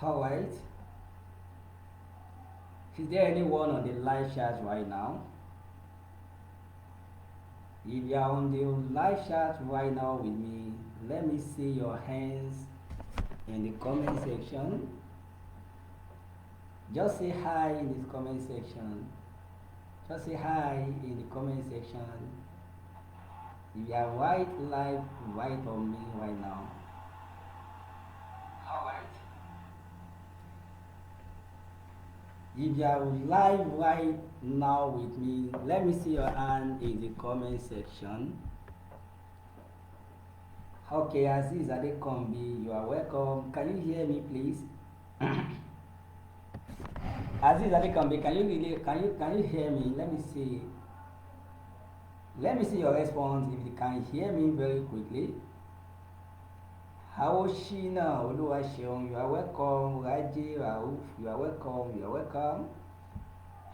Alright. Is there anyone on the live chat right now? If you are on the live chat right now with me, let me see your hands in the comment section. Just say hi in this comment section. Just say hi in the comment section. If you are right on me right now. Alright. If you are live right now with me, let me see your hand in the comment section. Okay, Aziz Adekombi, you are welcome. Can you hear me, please? Aziz Adekombi, can you hear me? Let me see. Let me see your response if you can hear me very quickly. Haoshina Oluwaseun, you are welcome. Raji Rauf, you are welcome. You are welcome.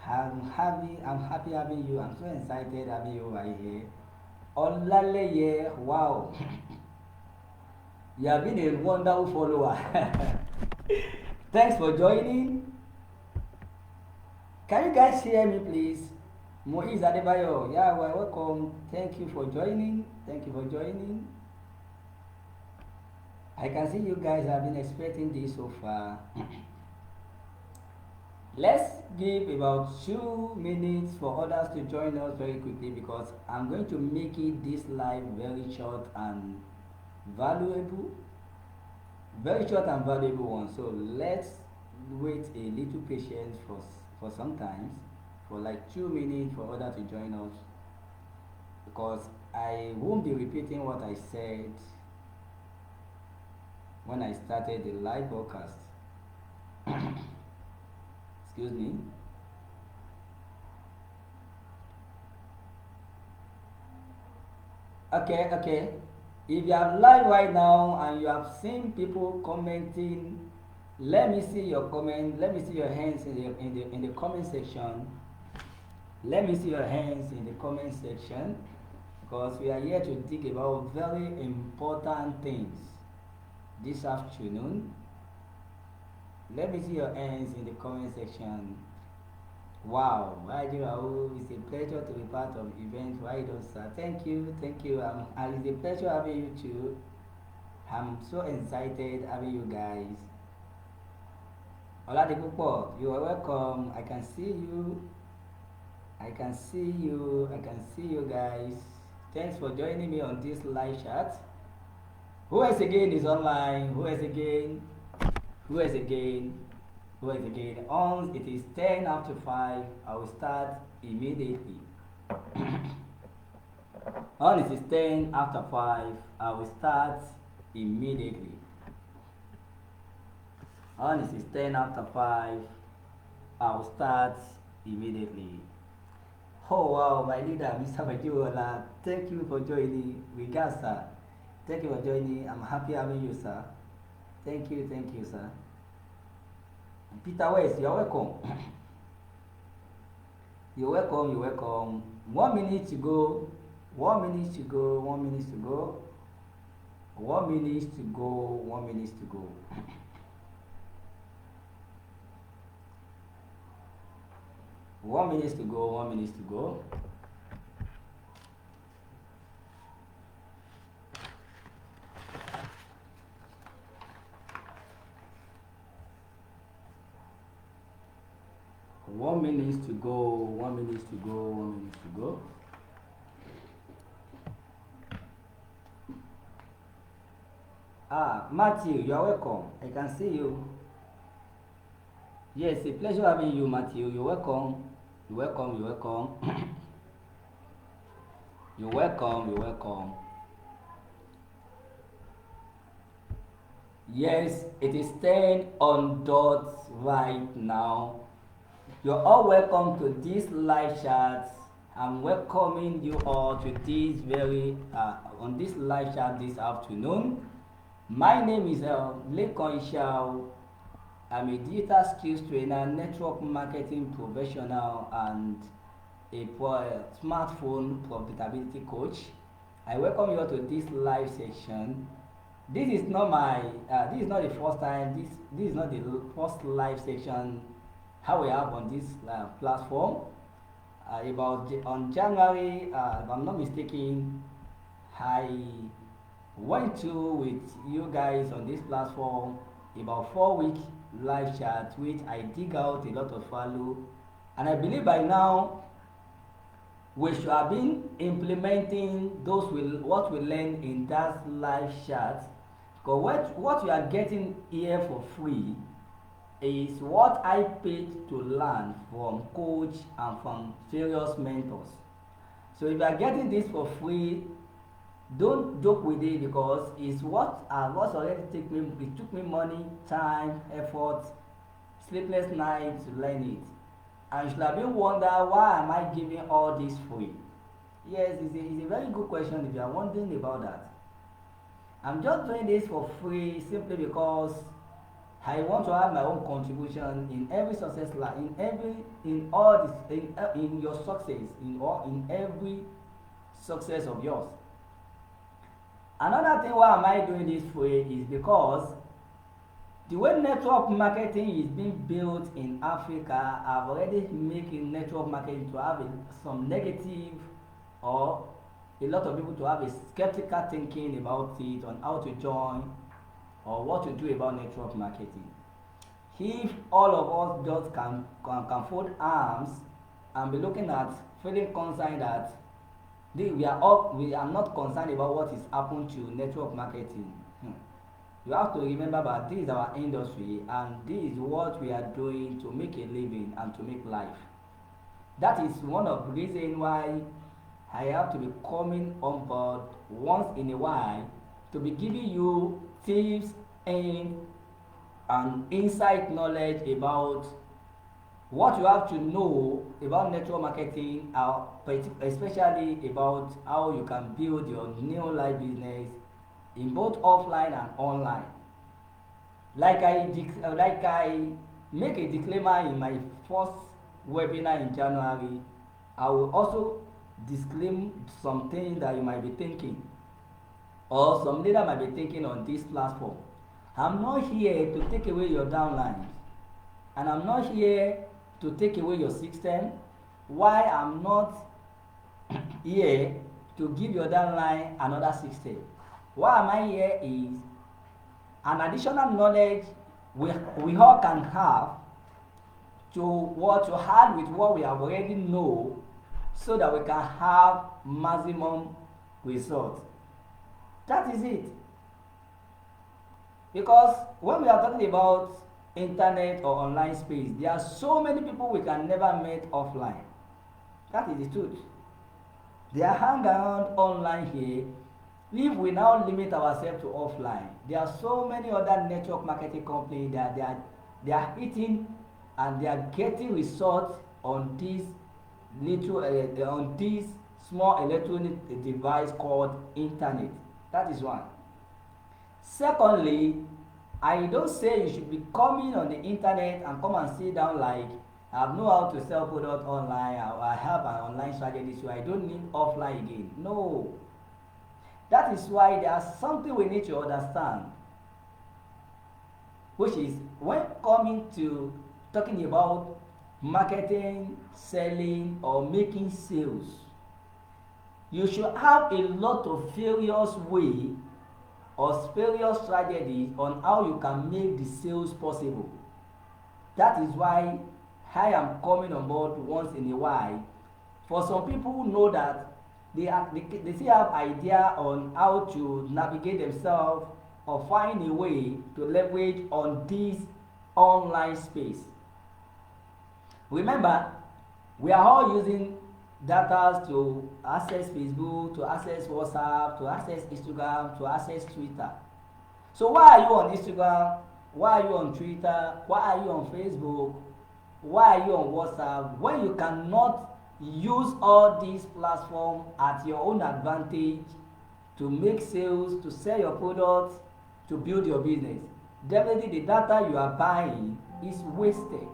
I'm happy having you. I'm so excited having you right here. Olaleye, wow. You have been a wonderful follower. Thanks for joining. Can you guys hear me, please? Moiz Adebayo, yeah, well, welcome. Thank you for joining. Thank you for joining. I can see you guys have been expecting this so far. Let's give about 2 minutes for others to join us very quickly because I'm going to make it this live very short and valuable. Very short and valuable one. So let's wait a little patience for some time, for like 2 minutes for others to join us because I won't be repeating what I said when I started the live broadcast. Excuse me. Okay. If you are live right now and you have seen people commenting, let me see your comment. Let me see your hands in the comment section. Let me see your hands in the comment section because we are here to think about very important things this afternoon. Let me see your hands in the comment section. Wow, Raji Rahul, it's a pleasure to be part of the event. Right on, sir. Thank you. And it's a pleasure having you too. I'm so excited having you guys. Oladipupo, you are welcome. I can see you guys. Thanks for joining me on this live chat. Who else again is online? Who else again? On it is 10 after 5. I will start immediately. On it is 10 after 5. I will start immediately. On it is 10 after 5. I will start immediately. Oh wow, my leader, Mr. Majiwola, thank you for joining. Regards, sir. Thank you for joining. I'm happy having you, sir. Thank you, sir. Peter West, you're welcome. You're welcome. 1 minute to go. 1 minute to go. 1 minute to go. 1 minute to go. 1 minute to go. 1 minute to go. 1 minute to go. One minute to go. Matthew, you are welcome. I can see you. Yes, a pleasure having you, Matthew. You're welcome. You're welcome. Yes, it is 10 on dot right now. You're all welcome to this live chat. I'm welcoming you all to this on this live chat this afternoon. My name is Lekon Ishao. I'm a digital skills trainer, network marketing professional, and a smartphone profitability coach. I welcome you all to this live section. This is not my. This is not the first time. This is not the first live section how we have on this platform. On January, if I'm not mistaken, I went to with you guys on this platform about 4 week live chat, which I dig out a lot of value, and I believe by now we should have been implementing what we learn in that live chat. Because what you are getting here for free is what I paid to learn from coach and from various mentors. So if you are getting this for free, don't joke with it because it's what's already took me money, time, effort, sleepless nights to learn it. And you should have been wonder why am I giving all this free? Yes, it's a very good question if you are wondering about that. I'm just doing this for free simply because I want to have my own contribution in every success life, in all this, in your success, in every success of yours. Another thing why am I doing this free is because the way network marketing is being built in Africa, I've already making network marketing to have some negative or a lot of people to have a skeptical thinking about it on how to join or what to do about network marketing. If all of us just can fold arms and be looking at feeling concerned that we are not concerned about what is happening to network marketing. You have to remember that this is our industry and this is what we are doing to make a living and to make life. That is one of the reasons why I have to be coming on board once in a while to be giving you tips and insight knowledge about what you have to know about network marketing, especially about how you can build your new life business in both offline and online. Like I make a disclaimer in my first webinar in January, I will also disclaim something that you might be thinking or some leader might be thinking on this platform. I'm not here to take away your downlines and I'm not here to take away your system. Why I'm not here to give your downline another system. Why am I here is an additional knowledge we all can have to add with what we have already know so that we can have maximum results. That is it. Because when we are talking about internet or online space, there are so many people we can never meet offline. That is the truth. They are hang around online here. If we now limit ourselves to offline, there are so many other network marketing companies that they are hitting and they are getting results on this on this small electronic device called internet. That is one. Secondly, I don't say you should be coming on the internet and come and sit down like I know how to sell product online or I have an online strategy so I don't need offline again. No. That is why there is something we need to understand, which is when coming to talking about marketing, selling, or making sales, you should have a lot of various ways or various strategies on how you can make the sales possible. That is why I am coming on board once in a while. For some people who know that they still have idea on how to navigate themselves or find a way to leverage on this online space. Remember, we are all using data to access Facebook, to access WhatsApp, to access Instagram, to access Twitter. So why are you on Instagram? Why are you on Twitter? Why are you on Facebook? Why are you on WhatsApp when you cannot use all these platforms at your own advantage to make sales, to sell your products, to build your business? Definitely the data you are buying is wasted.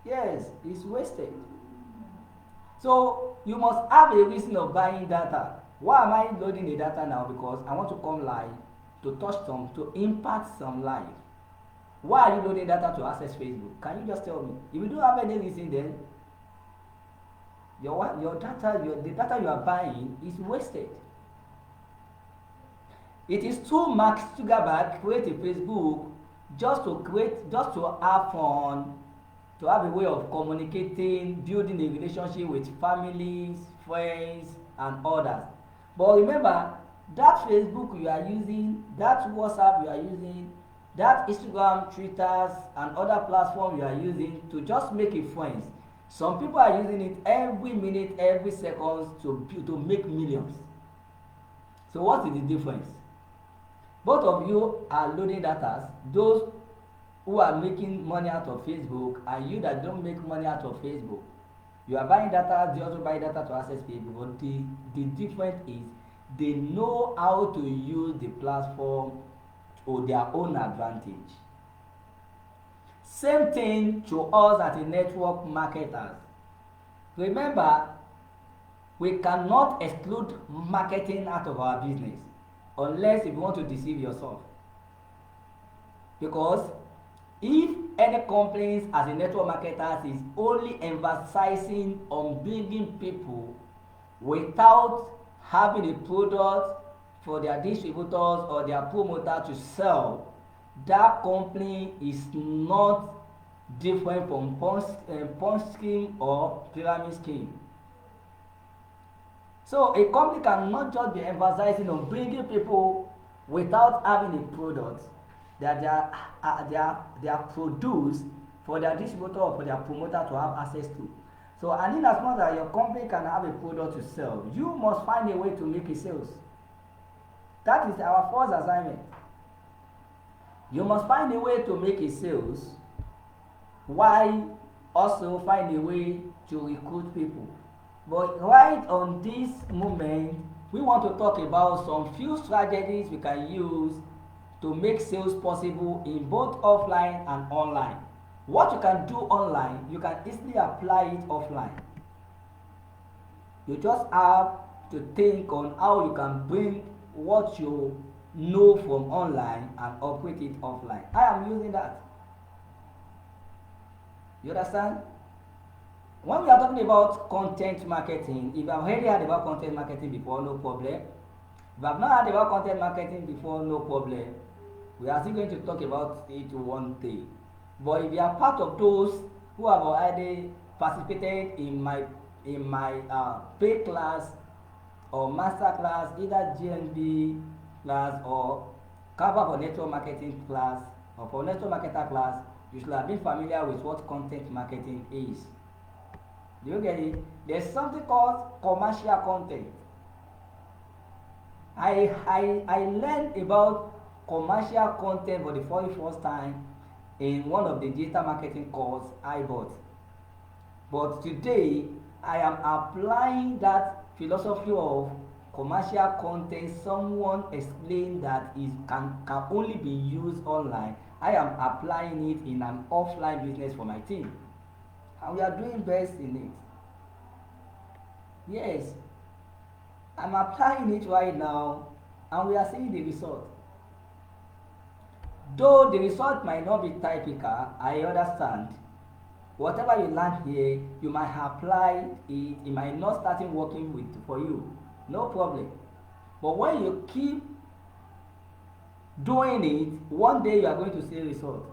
Yes, it's wasted. So you must have a reason of buying data. Why am I loading the data now? Because I want to come live, to touch some, to impact some life. Why are you loading data to access Facebook? Can you just tell me? If you don't have any reason, then the data you are buying is wasted. It is too Mark Zuckerberg create a Facebook just to have fun, to have a way of communicating, building a relationship with families, friends, and others. But remember, that Facebook you are using, that WhatsApp you are using, that Instagram, Twitter, and other platforms you are using to just make a friends. Some people are using it every minute, every second to make millions. So what is the difference? Both of you are loading data. Those who are making money out of Facebook and you that don't make money out of Facebook. You are buying data, they also buy data to access people. But the difference is they know how to use the platform to their own advantage. Same thing to us as a network marketers. Remember, we cannot exclude marketing out of our business unless if you want to deceive yourself. Because if any complaints as a network marketer is only emphasizing on bringing people without having a product for their distributors or their promoter to sell, that company is not different from punch scheme or pyramid scheme. So a company cannot just be emphasizing on bringing people without having a product that they are produced for their distributor or for their promoter to have access to. So and in as much as your company can have a product to sell, you must find a way to make a sales. That is our first assignment. You must find a way to make a sales while also find a way to recruit people. But right on this moment, we want to talk about some few strategies we can use to make sales possible in both offline and online. What you can do online, you can easily apply it offline. You just have to think on how you can bring what you know from online and operate it offline. I am using that. You understand? When we are talking about content marketing, if you have already heard about content marketing before, no problem. If you have not heard about content marketing before, no problem. We are still going to talk about it one day. But if you are part of those who have already participated in my paid class or master class, either GNB class or cover for network marketing class or for network marketer class, you should have been familiar with what content marketing is. Do you get it? There's something called commercial content. I learned about commercial content for the very first time in one of the digital marketing course I bought. But today I am applying that philosophy of commercial content. Someone explained that it can only be used online. I am applying it in an offline business for my team. And we are doing best in it. Yes, I'm applying it right now and we are seeing the result. Though the result might not be typical, I understand. Whatever you learn here, you might apply it, it might not start working for you. No problem. But when you keep doing it, one day you are going to see result.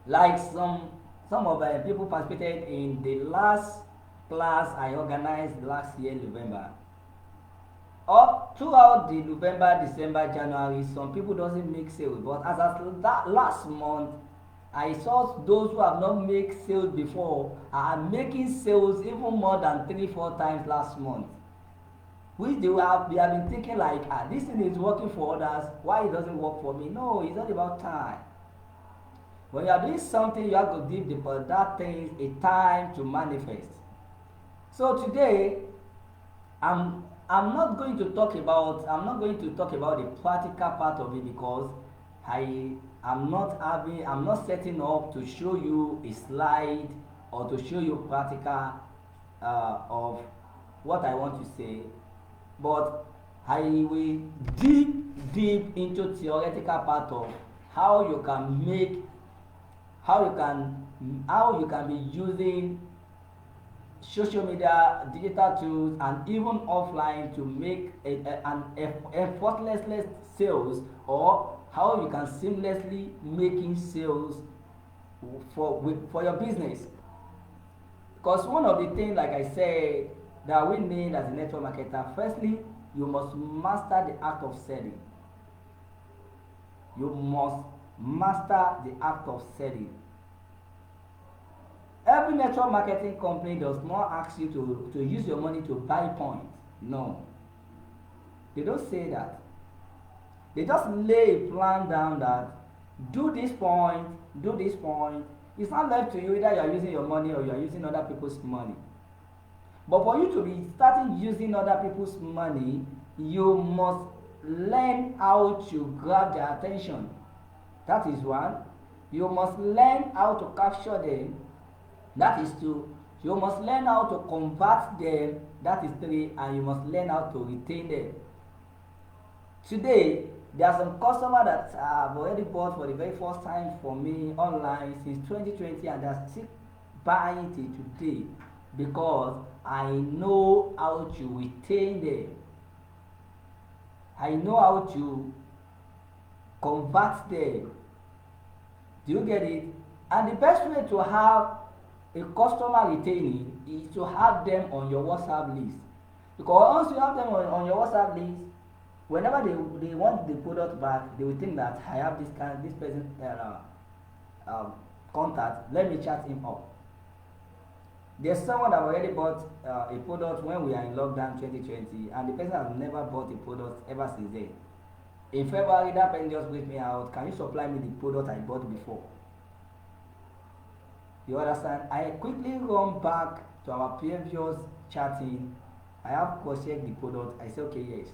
Like some of the people participated in the last class I organized last year, November. Up throughout the November, December, January, some people doesn't make sales. But as of that last month, I saw those who have not made sales before are making sales even more than 3-4 times last month. Which they have been thinking like, this thing is working for others, why it doesn't work for me? No, it's not about time. When you are doing something, you have to give that thing a time to manifest. So today, I'm not going to talk about the practical part of it because I'm not setting up to show you a slide or to show you practical of what I want to say. but I will deep into theoretical part of how you can make how you can be using social media, digital tools, and even offline to make an effortless sales, or how you can seamlessly making sales for your business. Because one of the things, like I said, that we need as a network marketer, firstly, you must master the act of selling. You must master the act of selling. Every network marketing company does not ask you to use your money to buy points. No, they don't say that. They just lay a plan down that do this point, do this point. It's not left to you, either you are using your money or you are using other people's money. But for you to be starting using other people's money, you must learn how to grab their attention. That is one. You must learn how to capture them. That is two. You must learn how to convert them. That is three. And you must learn how to retain them. Today, there are some customers that have already bought for the very first time for me online since 2020, and they are still buying it today because I know how to retain them. I know how to convert them. Do you get it? And the best way to have a customer retaining is to have them on your WhatsApp list. Because once you have them on your WhatsApp list, whenever they want the product back, they will think that I have this person contact. Let me chat him up. There's someone that already bought a product when we are in lockdown 2020, and the person has never bought a product ever since then. In February, that person just reached me out. Can you supply me the product I bought before? You understand? I quickly run back to our previous chatting. I have cross-checked the product. I say, okay, yes.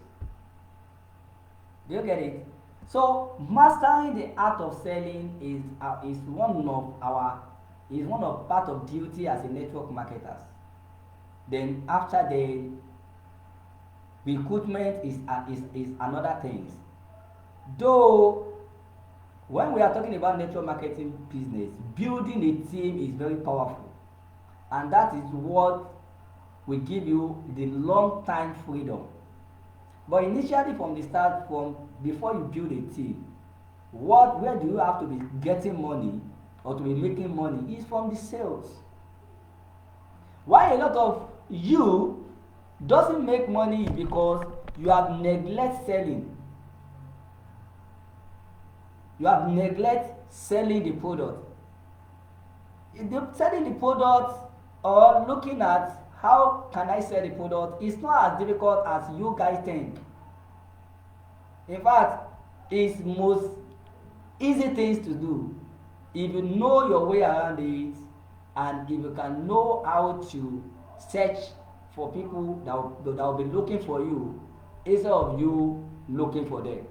Do you get it? So mastering the art of selling is one of part of duty as a network marketers. Then after the recruitment is another thing. Though when we are talking about network marketing business, building a team is very powerful, and that is what will give you the long time freedom. But initially, from the start, from before you build a team, where do you have to be getting money or to be making money is from the sales. Why a lot of you doesn't make money because you have neglect selling. You have neglect selling the product. Selling the product or looking at how can I sell the product is not as difficult as you guys think. In fact, it's most easy things to do if you know your way around it, and if you can know how to search for people that will be looking for you instead of you looking for them.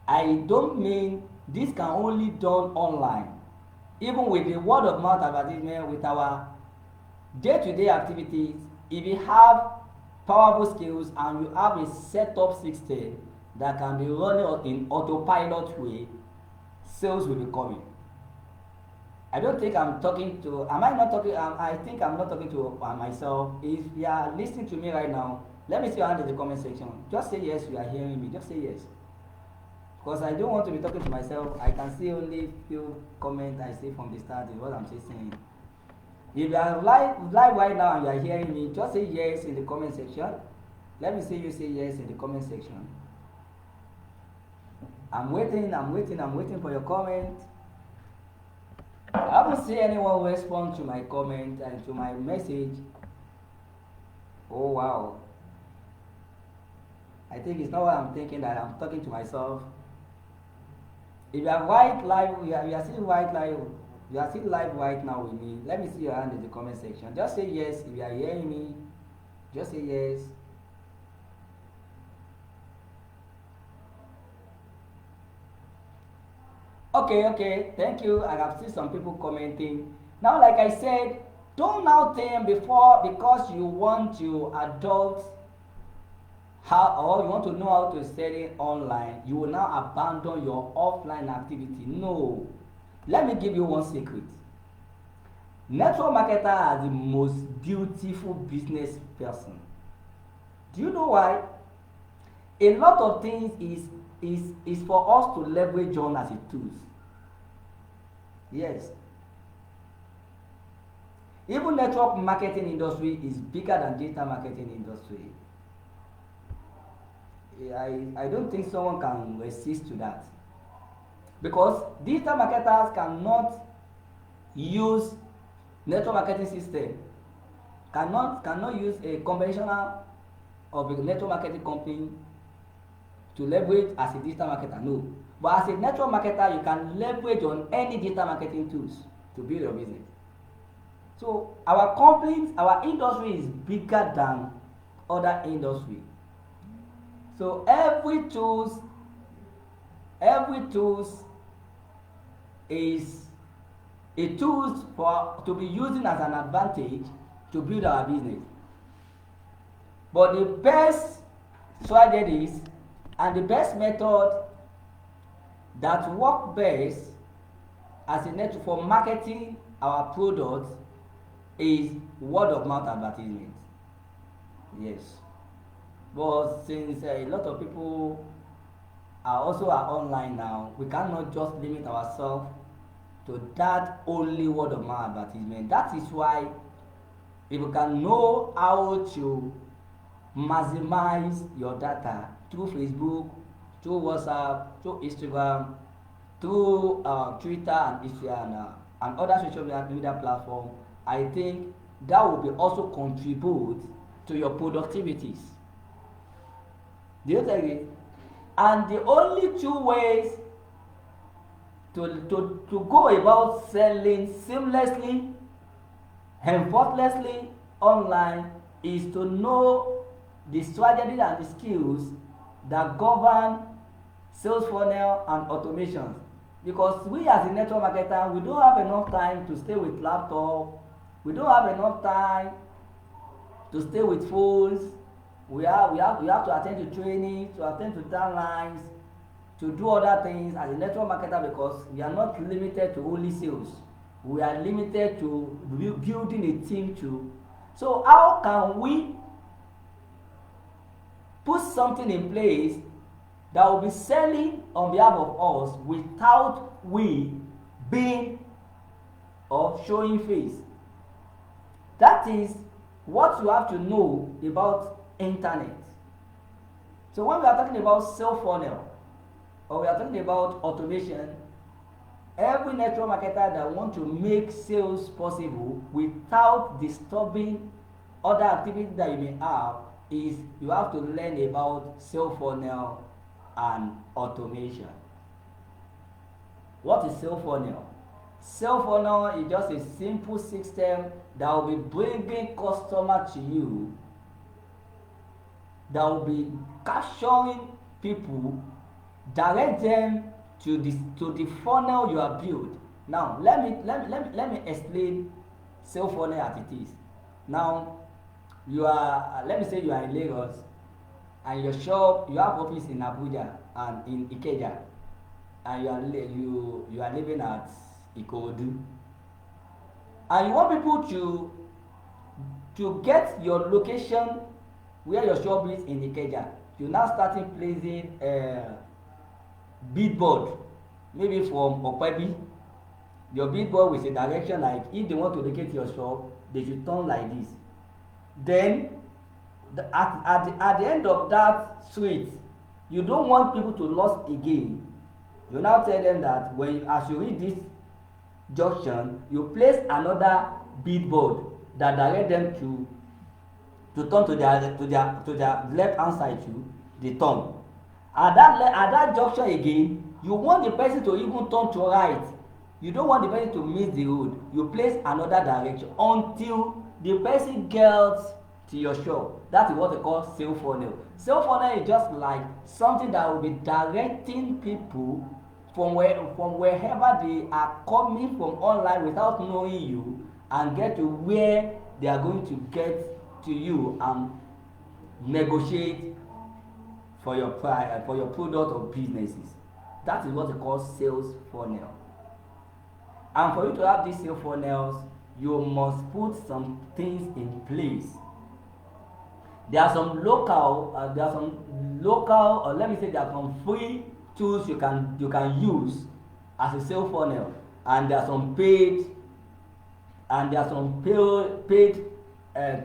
I don't mean this can only done online. Even with the word of mouth advertisement, with our day-to-day activities, if you have powerful skills and you have a setup system that can be running in autopilot way, sales will be coming. I don't think I'm talking to, am I not talking, I think I'm not talking to myself. If you are listening to me right now, let me see your hand in the comment section. Just say yes, you are hearing me. Just say yes. Because I don't want to be talking to myself. I can see only few comments I see from the start is what I'm saying. If you are live right now and you are hearing me, just say yes in the comment section. Let me see you say yes in the comment section. I'm waiting for your comment. I haven't seen anyone respond to my comment and to my message. Oh wow. I think it's not what I'm thinking, that I'm talking to myself. If you are still live right now with me, let me see your hand in the comment section. Just say yes if you are hearing me. Just say yes. Okay, thank you. I have seen some people commenting. Now, like I said, don't now think because you want to adopt how, or you want to know how to sell it online, you will now abandon your offline activity. No. Let me give you one secret. Network marketer are the most beautiful business person. Do you know why? A lot of things is for us to leverage on as a tools. Yes. Even network marketing industry is bigger than digital marketing industry. I don't think someone can resist to that. Because digital marketers cannot use network marketing system, cannot use a conventional of a network marketing company to leverage as a digital marketer. No. But as a network marketer, you can leverage on any digital marketing tools to build your business. So our companies, our industry is bigger than other industry. So every tools is a tools for to be using as an advantage to build our business. But the best strategies and the best method that work best as a network for marketing our products is word of mouth advertisement. Yes. But since a lot of people are online now, we cannot just limit ourselves to that only word of mouth advertisement. That is why if you can know how to maximize your data through Facebook, through WhatsApp, through Instagram, through Twitter and Instagram and other social media platforms, I think that will be also contribute to your productivities. Do you take it? And the only two ways to go about selling seamlessly and effortlessly online is to know the strategies and the skills that govern sales funnel and automations. Because we as a network marketer, we don't have enough time to stay with laptop, we don't have enough time to stay with phones. We have to attend to training, to attend to timelines, to do other things as a network marketer, because we are not limited to only sales. We are limited to building a team too. So how can we put something in place that will be selling on behalf of us without we being or showing face? That is what you have to know about internet. So when we are talking about sales funnel or we are talking about automation, every network marketer that want to make sales possible without disturbing other activities that you may have is you have to learn about sales funnel and automation. What is sales funnel? Sales funnel is just a simple system that will be bringing customer to you, that will be capturing people, direct them to the funnel you have built. Now let me explain sales funnel as it is. Now let me say you are in Lagos and your shop, you have office in Abuja and in Ikeja, and you are living at Ikorodu, and you want people to get your location where your shop is in Ikeja. You now starting placing billboard, maybe from Okpebi. Your billboard with a direction like if they want to locate your shop, they should turn like this. Then at the end of that street, you don't want people to lose again. You now tell them that as you reach this junction, you place another billboard that direct them to turn to their left hand side to the turn. At that junction again, you want the person to even turn to right. You don't want the person to miss the road. You place another direction until the person gets to your shop. That is what they call sales funnel. Sales funnel is just like something that will be directing people from wherever they are coming from online without knowing you, and get to where they are going to get to you and negotiate for your product or businesses. That is what they call sales funnel. And for you to have these sales funnels, you must put some things in place. There are some local, or let me say, there are some free tools you can use as a sales funnel, and there are some paid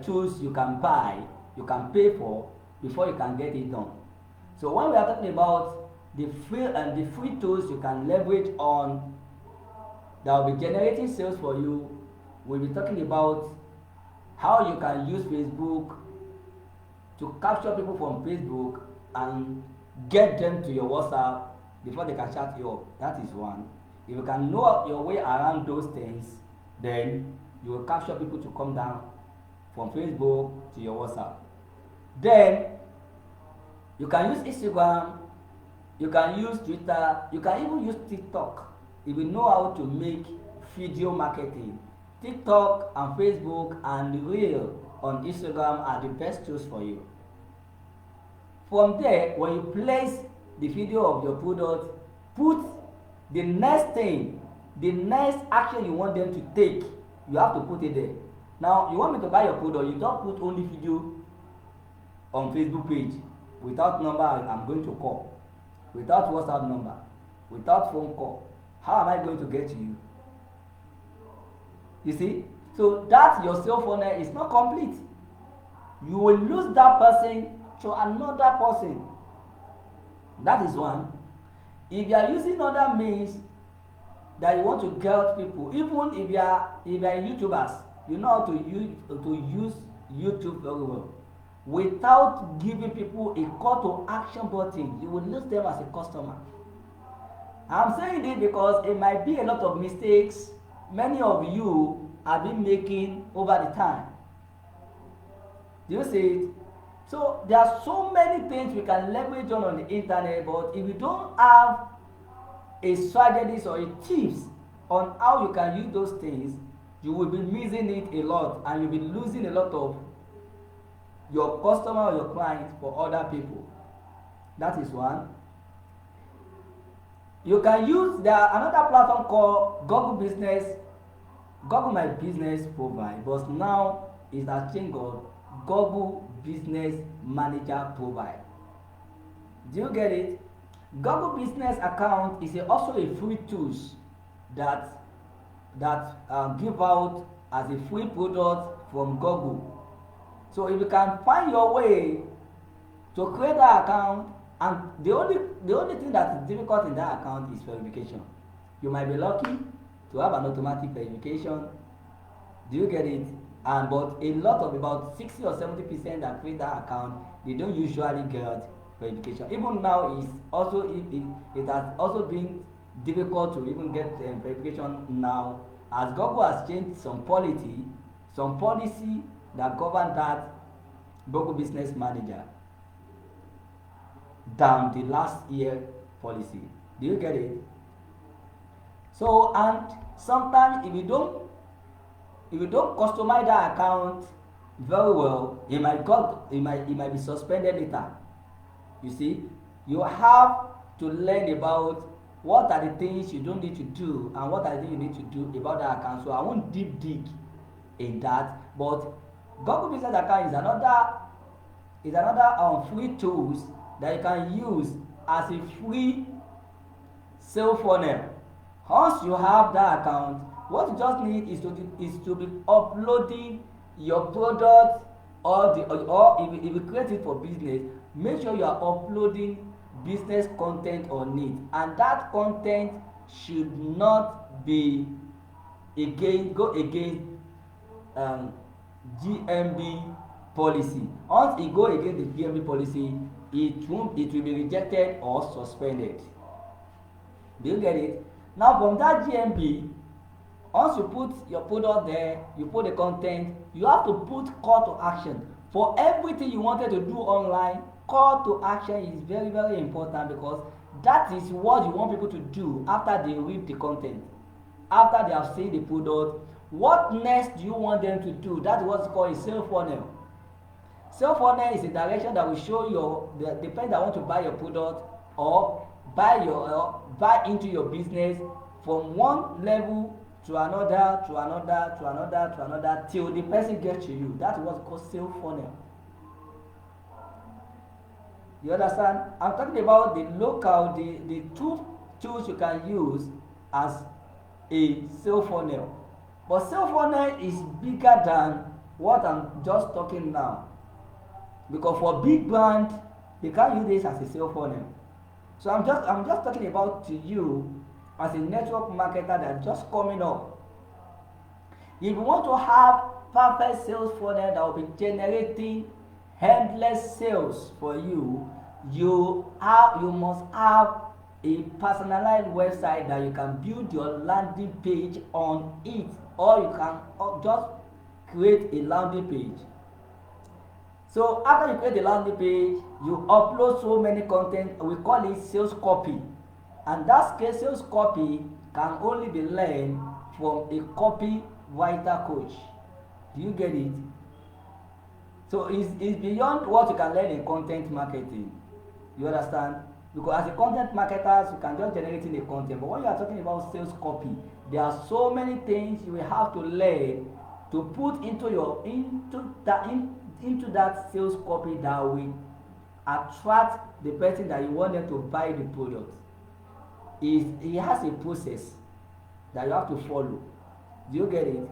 tools you can buy, you can pay for before you can get it done. So when we are talking about the free tools you can leverage on that will be generating sales for you, we'll be talking about how you can use Facebook to capture people from Facebook and get them to your WhatsApp before they can chat you up. That is one. If you can know your way around those things, then you will capture people to come down from Facebook to your WhatsApp. Then you can use Instagram, you can use Twitter, you can even use TikTok. If you know how to make video marketing, TikTok and Facebook and Reel on Instagram are the best tools for you. From there, when you place the video of your product, put the next action you want them to take. You have to put it there. Now, you want me to buy your product, you don't put only video on Facebook page without number I'm going to call, without WhatsApp number, without phone call. How am I going to get to you? You see? So that your sales funnel is not complete. You will lose that person to another person. That is one. If you are using other means that you want to get people, even if you are YouTubers, you know how to use YouTube very well. Without giving people a call to action button, you will lose them as a customer. I'm saying this because it might be a lot of mistakes many of you have been making over the time. Do you see it? So there are so many things we can leverage on the internet, but if you don't have a strategy or a tips on how you can use those things, you will be missing it a lot, and you'll be losing a lot of your customer or your clients for other people. That is one. You can use another platform called Google My Business Profile, but now it's a thing called Google Business Manager Profile. Do you get it? Google Business Account is also a free tool that give out as a free product from Google. So if you can find your way to create that account, and the only thing that is difficult in that account is verification. You might be lucky to have an automatic verification. Do you get it? But a lot of about 60 or 70% that create that account, they don't usually get verification. Even now, it has also been difficult to even get verification now, as Google has changed some policy that govern that Google Business Manager than the last year policy. Do you get it? So, and sometimes if you don't customize that account very well, it might be suspended later. You see, you have to learn about what are the things you don't need to do and what are the things you need to do about that account. So I won't deep dig in that, but Google Business Account is another free tools that you can use as a free sales funnel. Once you have that account, what you just need is to be uploading your product, or if you create it for business, make sure you are uploading business content on it, and that content should not be go against GMB policy. Once it go against the GMB policy, it will be rejected or suspended. Do you get it? Now from that GMB, once you put your product there, you put the content, you have to put call to action. For everything you wanted to do online, call to action is very, very important, because that is what you want people to do after they read the content, after they have seen the product. What next do you want them to do? That's what's called a sales funnel. Sales funnel is a direction that will show the person that want to buy your product or buy into your business from one level to another to another to another to another till the person gets to you. That's what's called sales funnel. You understand? I'm talking about the two tools you can use as a sales funnel. But sales funnel is bigger than what I'm just talking now. Because for big brand, they can't use this as a sales funnel. So I'm just talking about to you as a network marketer that's just coming up. If you want to have perfect sales funnel that will be generating endless sales for you, you must have a personalized website that you can build your landing page on it, or you can just create a landing page. So after you create a landing page, you upload so many content. We call it sales copy, and that sales copy can only be learned from a copywriter coach. Do you get it? So it's beyond what you can learn in content marketing. You understand? Because as a content marketer, you can just generate a content. But when you are talking about sales copy, there are so many things you will have to learn to put into that sales copy that will attract the person that you want them to buy the product. It has a process that you have to follow. Do you get it?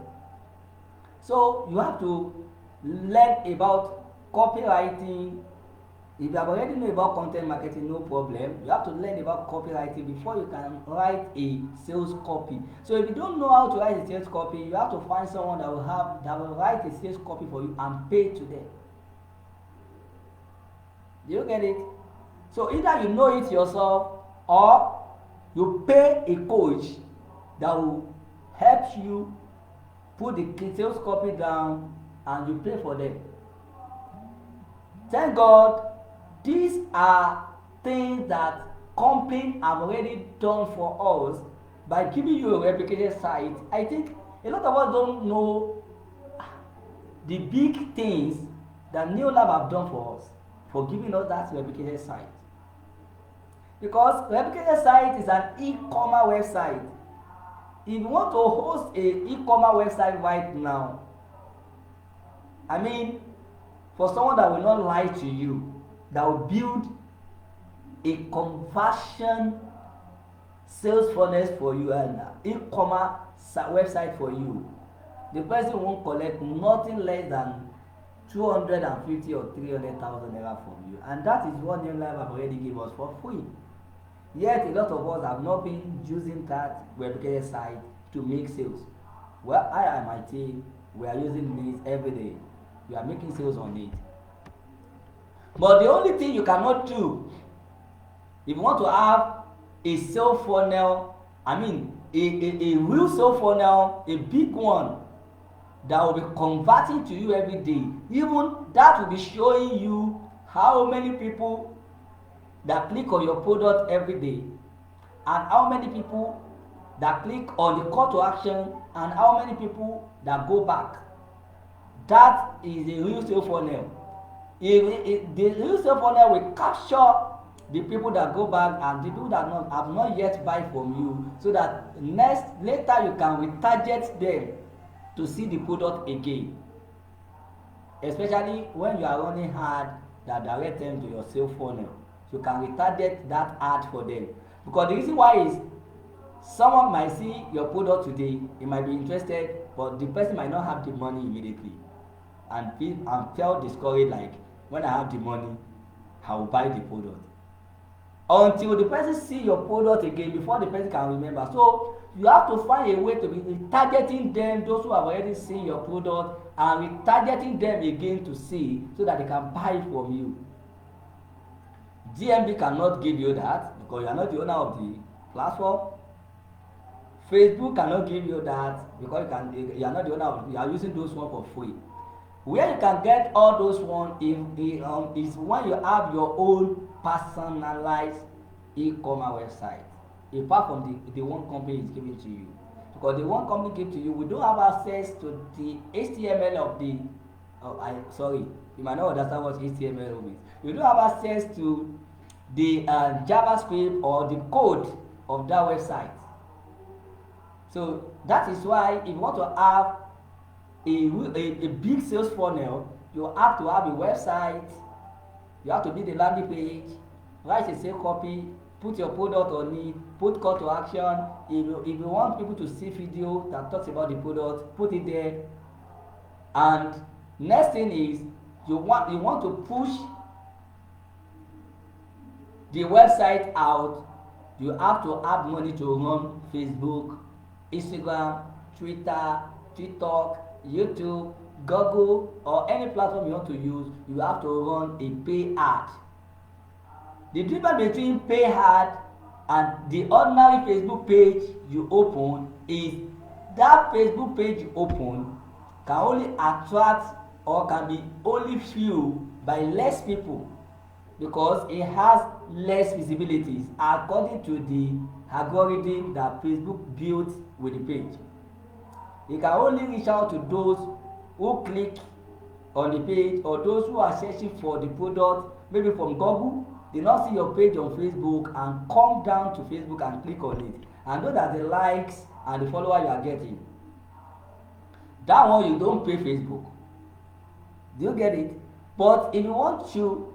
So you have to learn about copywriting. If you have already know about content marketing, no problem. You have to learn about copywriting before you can write a sales copy. So if you don't know how to write a sales copy, you have to find someone that will write a sales copy for you and pay to them. Do you get it? So either you know it yourself or you pay a coach that will help you put the sales copy down and you pay for them. Thank God, these are things that companies have already done for us by giving you a replicated site. I think a lot of us don't know the big things that NeoLab have done for us for giving us that replicated site. Because replicated site is an e-commerce website. If you want to host an e-commerce website right now, I mean, for someone that will not lie to you, that will build a conversion sales funnel for you and e-commerce website for you, the person won't collect nothing less than 250 or 300,000 naira from you, and that is what New Life have already given us for free. Yet a lot of us have not been using that replicated site to make sales. Well, I and my team, we are using this every day. We are making sales on it. But the only thing you cannot do, if you want to have a sales funnel, I mean a real sales funnel, a big one that will be converting to you every day, even that will be showing you how many people that click on your product every day, and how many people that click on the call to action, and how many people that go back. That is a real sales funnel. If the real sales funnel will capture the people that go back and the people that have not yet buy from you, so that later you can retarget them to see the product again. Especially when you are running ad that direct them to your sales funnel, you can retarget that ad for them. Because the reason why is someone might see your product today, he might be interested, but the person might not have the money immediately, and feel discouraged, like, when I have the money, I will buy the product. Until the person see your product again before the person can remember. So you have to find a way to be retargeting them, those who have already seen your product, and retargeting them again to see, so that they can buy from you. GMB cannot give you that because you are not the owner of the platform. Facebook cannot give you that because you are not the owner of it. You are using those ones for free. Where you can get all those ones is when you have your own personalized e-commerce website, apart from the one company is giving to you. Because the one company gives to you, we don't have access to the HTML of the sorry, you might not understand what HTML means. You don't have access to the JavaScript or the code of that website. So that is why if you want to have a big sales funnel, you have to have a website, you have to build a landing page, write a sales copy, put your product on it, put call to action. If you want people to see video that talks about the product, put it there. And next thing is you want to push the website out. You have to have money to run Facebook, Instagram, Twitter, TikTok, YouTube, Google, or any platform you want to use. You have to run a pay ad. The difference between pay ad and the ordinary Facebook page you open is that Facebook page you open can only attract or can be only viewed by less people because it has less visibilities according to the algorithm that Facebook built with the page. It can only reach out to those who click on the page or those who are searching for the product maybe from Google. They not see your page on Facebook and come down to Facebook and click on it and know that the likes and the follower you are getting. That one you don't pay Facebook. Do you get it? But if you want to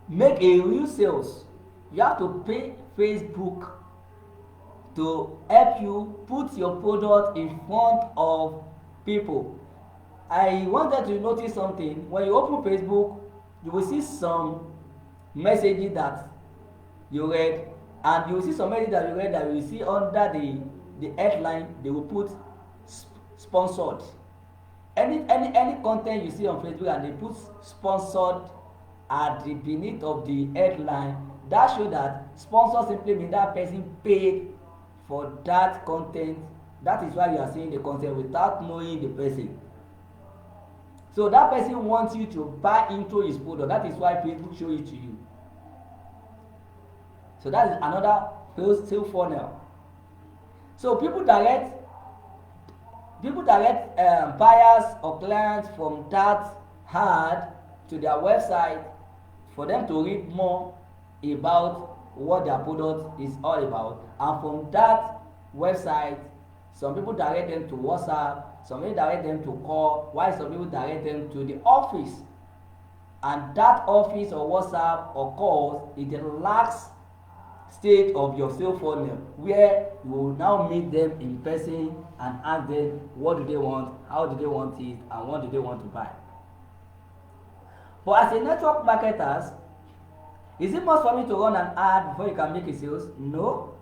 make a real sales, you have to pay Facebook to help you put your product in front of people. I wanted to notice something. When you open Facebook, you will see some messages that you read, and you will see some messages that you read that you will see under the headline. They will put sponsored. Any content you see on Facebook and they put sponsored at the beneath of the headline, that shows that sponsor simply means that person paid for that content. That is why you are seeing the content without knowing the person. So that person wants you to buy into his product. That is why Facebook show it to you. So that is another sales funnel. So people direct buyers or clients from that ad to their website for them to read more about what their product is all about, and from that website some people direct them to WhatsApp, some people direct them to call, while some people direct them to the office, and that office or WhatsApp or calls is the last stage of your sales funnel, where you will now meet them in person and ask them what do they want, how do they want it, and what do they want to buy. But as a network marketers, is it must for me to run an ad before you can make a sales? No,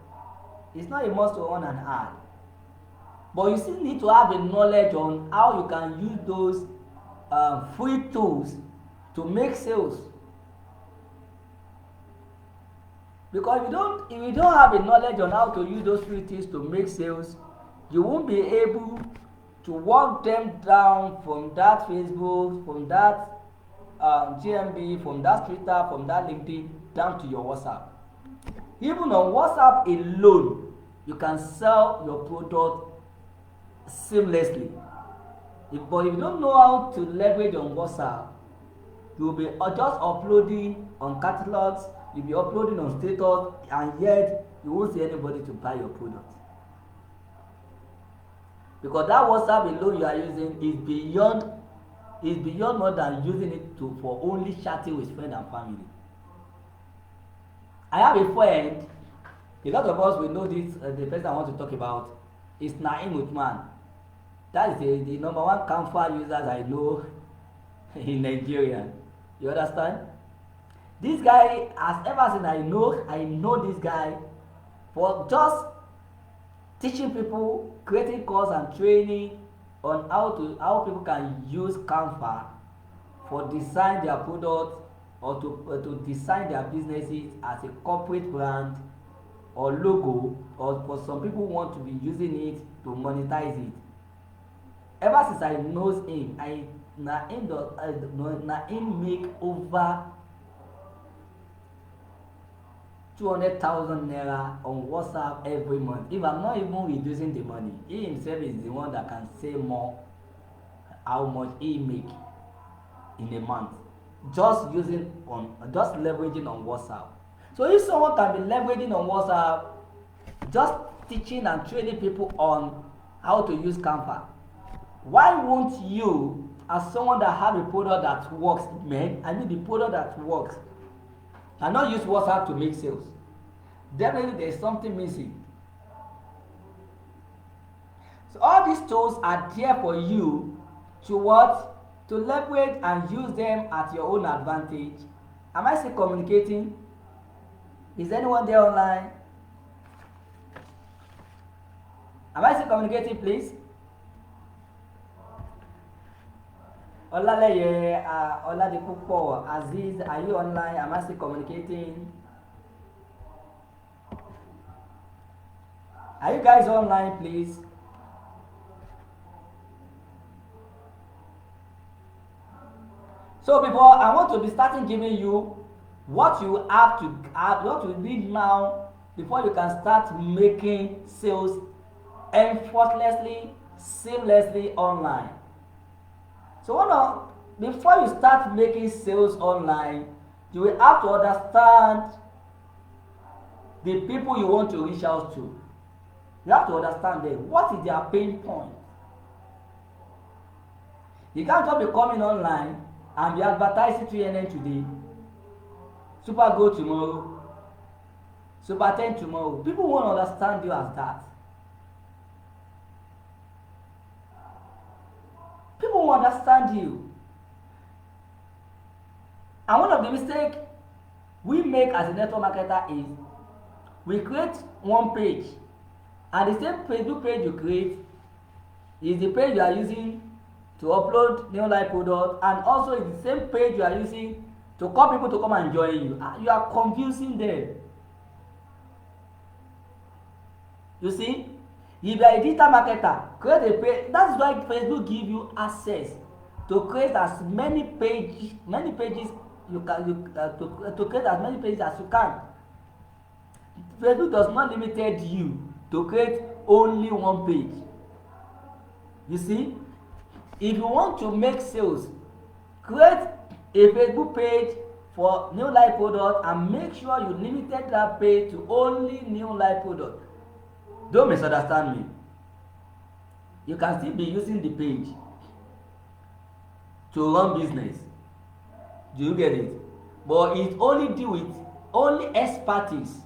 it's not a must to run an ad. But you still need to have the knowledge on how you can use those free tools to make sales. Because if you don't have the knowledge on how to use those free tools to make sales, you won't be able to walk them down from that Facebook, from that GMB, from that Twitter, from that LinkedIn, down to your WhatsApp. Even on WhatsApp alone, you can sell your product seamlessly. But if you don't know how to leverage on WhatsApp, you will be just uploading on catalogs, you'll be uploading on status, and yet you won't see anybody to buy your product. Because that WhatsApp alone you are using is beyond more than using it for only chatting with friends and family. I have a friend, a lot of us will know this, the person I want to talk about is Naim Uthman. That is the number one Canva users I know in Nigeria. You understand? This guy, as ever since I know this guy for just teaching people, creating course and training on how people can use Canva for design their product or to design their businesses as a corporate brand or logo, or for some people who want to be using it to monetize it. Ever since I knows him, Naim make over 200,000 naira on WhatsApp every month. If I'm not even reducing the money, he himself is the one that can say more how much he make in a month, just using on just leveraging on WhatsApp. So if someone can be leveraging on WhatsApp, just teaching and training people on how to use Canva, why won't you, as someone that have a product that works, man, I mean the product that works, and not use WhatsApp to make sales? Definitely there is something missing. So all these tools are there for you to what? To leverage and use them at your own advantage. Am I still communicating? Is anyone there online? Am I still communicating, please? Olaleye, Oladipupo, Aziz, are you online? Am I still communicating? Are you guys online, please? So before I want to be starting giving you what you have to have, what you need now before you can start making sales effortlessly, seamlessly online. So before you start making sales online, you will have to understand the people you want to reach out to. You have to understand them. What is their pain point? You can't just be coming online and be advertising 3NN today, Super Go tomorrow, Super 10 tomorrow. People won't understand you as that. People won't understand you. And one of the mistakes we make as a network marketer is we create one page, and the same Facebook page you create is the page you are using to upload new live product, and also it's the same page you are using to call people to come and join you. You are confusing them. You see, if you are a digital marketer, create a page. That is why Facebook give you access to create as many pages you can to create as many pages as you can. Facebook does not limit you to create only one page. You see, if you want to make sales, create a Facebook page for new live product and make sure you limited that page to only new live product. Don't misunderstand me. You can still be using the page to run business. Do you get it? But it only deal with only expertise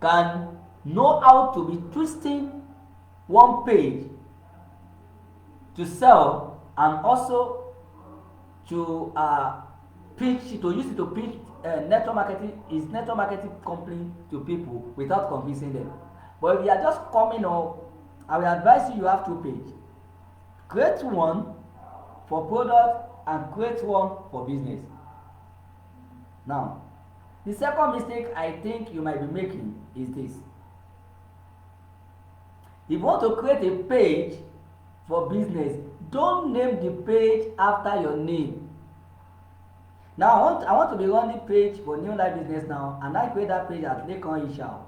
can know how to be twisting one page to sell, and also to pitch, to use it to pitch network marketing company to people without convincing them. But if you are just coming up, I will advise you have two pages. Create one for product and create one for business. Now, the second mistake I think you might be making is this. If you want to create a page for business, don't name the page after your name. Now I want to be running page for new life business now, and I create that page as Lekon Ishao.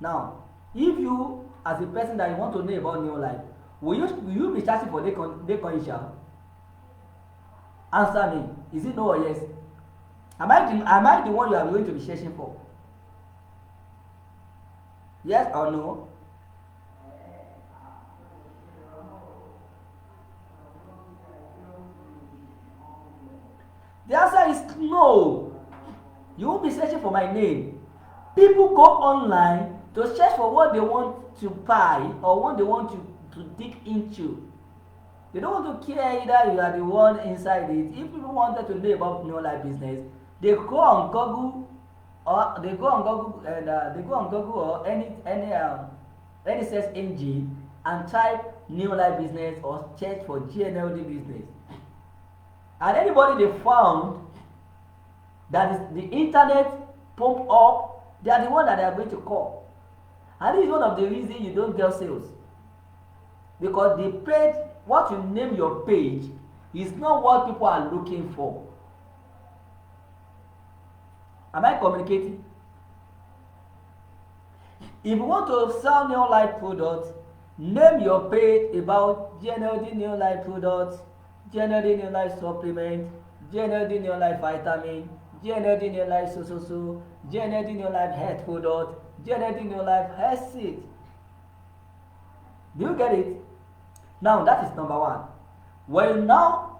Now, if you as a person that you want to know about new life, will you be searching for Lekon Ishao? Answer me. Is it no or yes? Am I the one you are going to be searching for? Yes or no? The answer is no. You won't be searching for my name. People go online to search for what they want to buy or what they want to dig into. They don't want to care either you are the one inside it. If people wanted to know about new life business, they go on Google or any search engine and type new life business or search for GNLD business. And anybody they found that is the internet pump up, they are the one that they are going to call. And this is one of the reasons you don't get sales. Because the page, what you name your page, is not what people are looking for. Am I communicating? If you want to sell new life products, Name your page about generating new life products, generating new life supplement, generating new life vitamin, generating new life so, generating new life health product, generating new life health seed. Do you get it? Now that is number one. When you now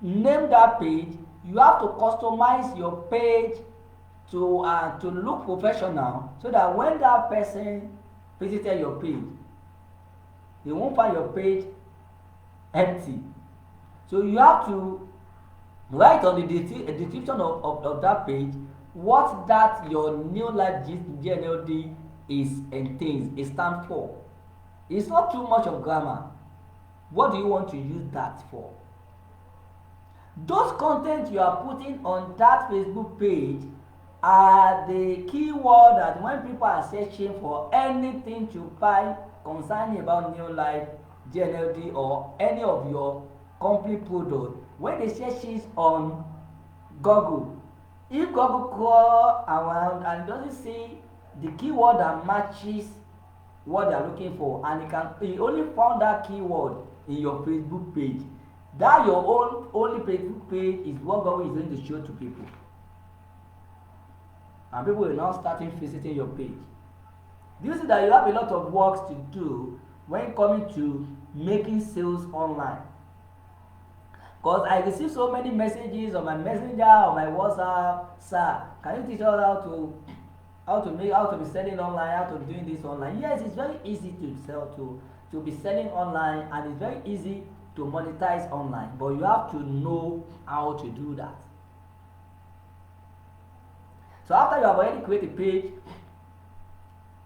name that page, you have to customize your page to look professional, so that when that person visited your page, they won't find your page empty. So you have to write on the description of that page what that your new life GNLD is entails, it stands for. It's not too much of grammar. What do you want to use that for? Those content you are putting on that Facebook page are the keyword that when people are searching for anything to buy concerning about new life GNLD or any of your company product, when they search it on Google, if Google crawl around and doesn't see the keyword that matches what they are looking for, and he only found that keyword in your Facebook page, that your own only Facebook page is what Google is going to show to people, and people will now start visiting your page. Do you see that you have a lot of work to do when coming to making sales online? Because I receive so many messages on my messenger, on my WhatsApp. Sir, can you teach us how to be selling online, how to doing this online? Yes, it's very easy to sell to be selling online, and it's very easy to monetize online, but you have to know how to do that. So after you have already created a page,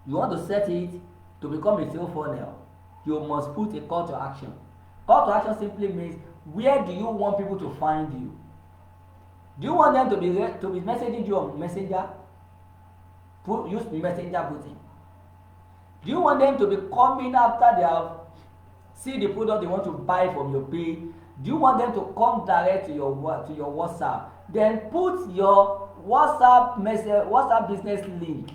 you want to set it to become a sales funnel, you must put a call to action. Call to action simply means, where do you want people to find you? Do you want them to be messaging you on Messenger? Use Messenger button. Do you want them to be coming after they have see the product they want to buy from your page? Do you want them to come direct to your WhatsApp? Then put your WhatsApp business link.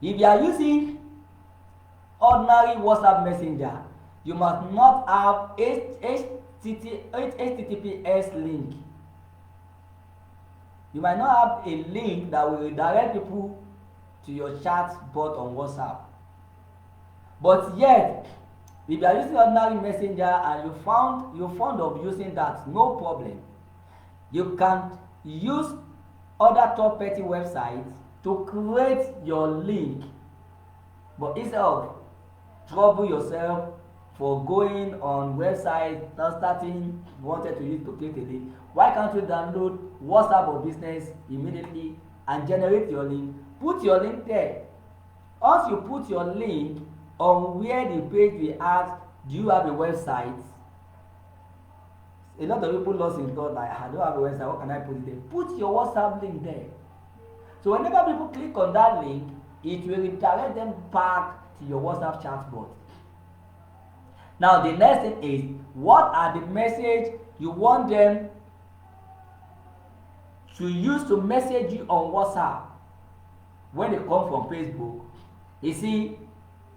If you are using ordinary WhatsApp Messenger, you must not have HTTPS link. You might not have a link that will redirect people to your chat bot on WhatsApp. But yet, if you are using ordinary Messenger and you're fond of using that, no problem. You can use other third-party websites to create your link. But instead of trouble yourself for going on website, now starting wanted to use to create a link, why can't you download WhatsApp or business immediately and generate your link? Put your link there. Once you put your link on where the page will ask, do you have a website? A lot of people lost in thought, like, I don't have a website, what can I put it there? Put your WhatsApp link there. So whenever people click on that link, it will redirect them back to your WhatsApp chatbot. Now the next thing is, what are the message you want them to use to message you on WhatsApp when they come from Facebook? You see,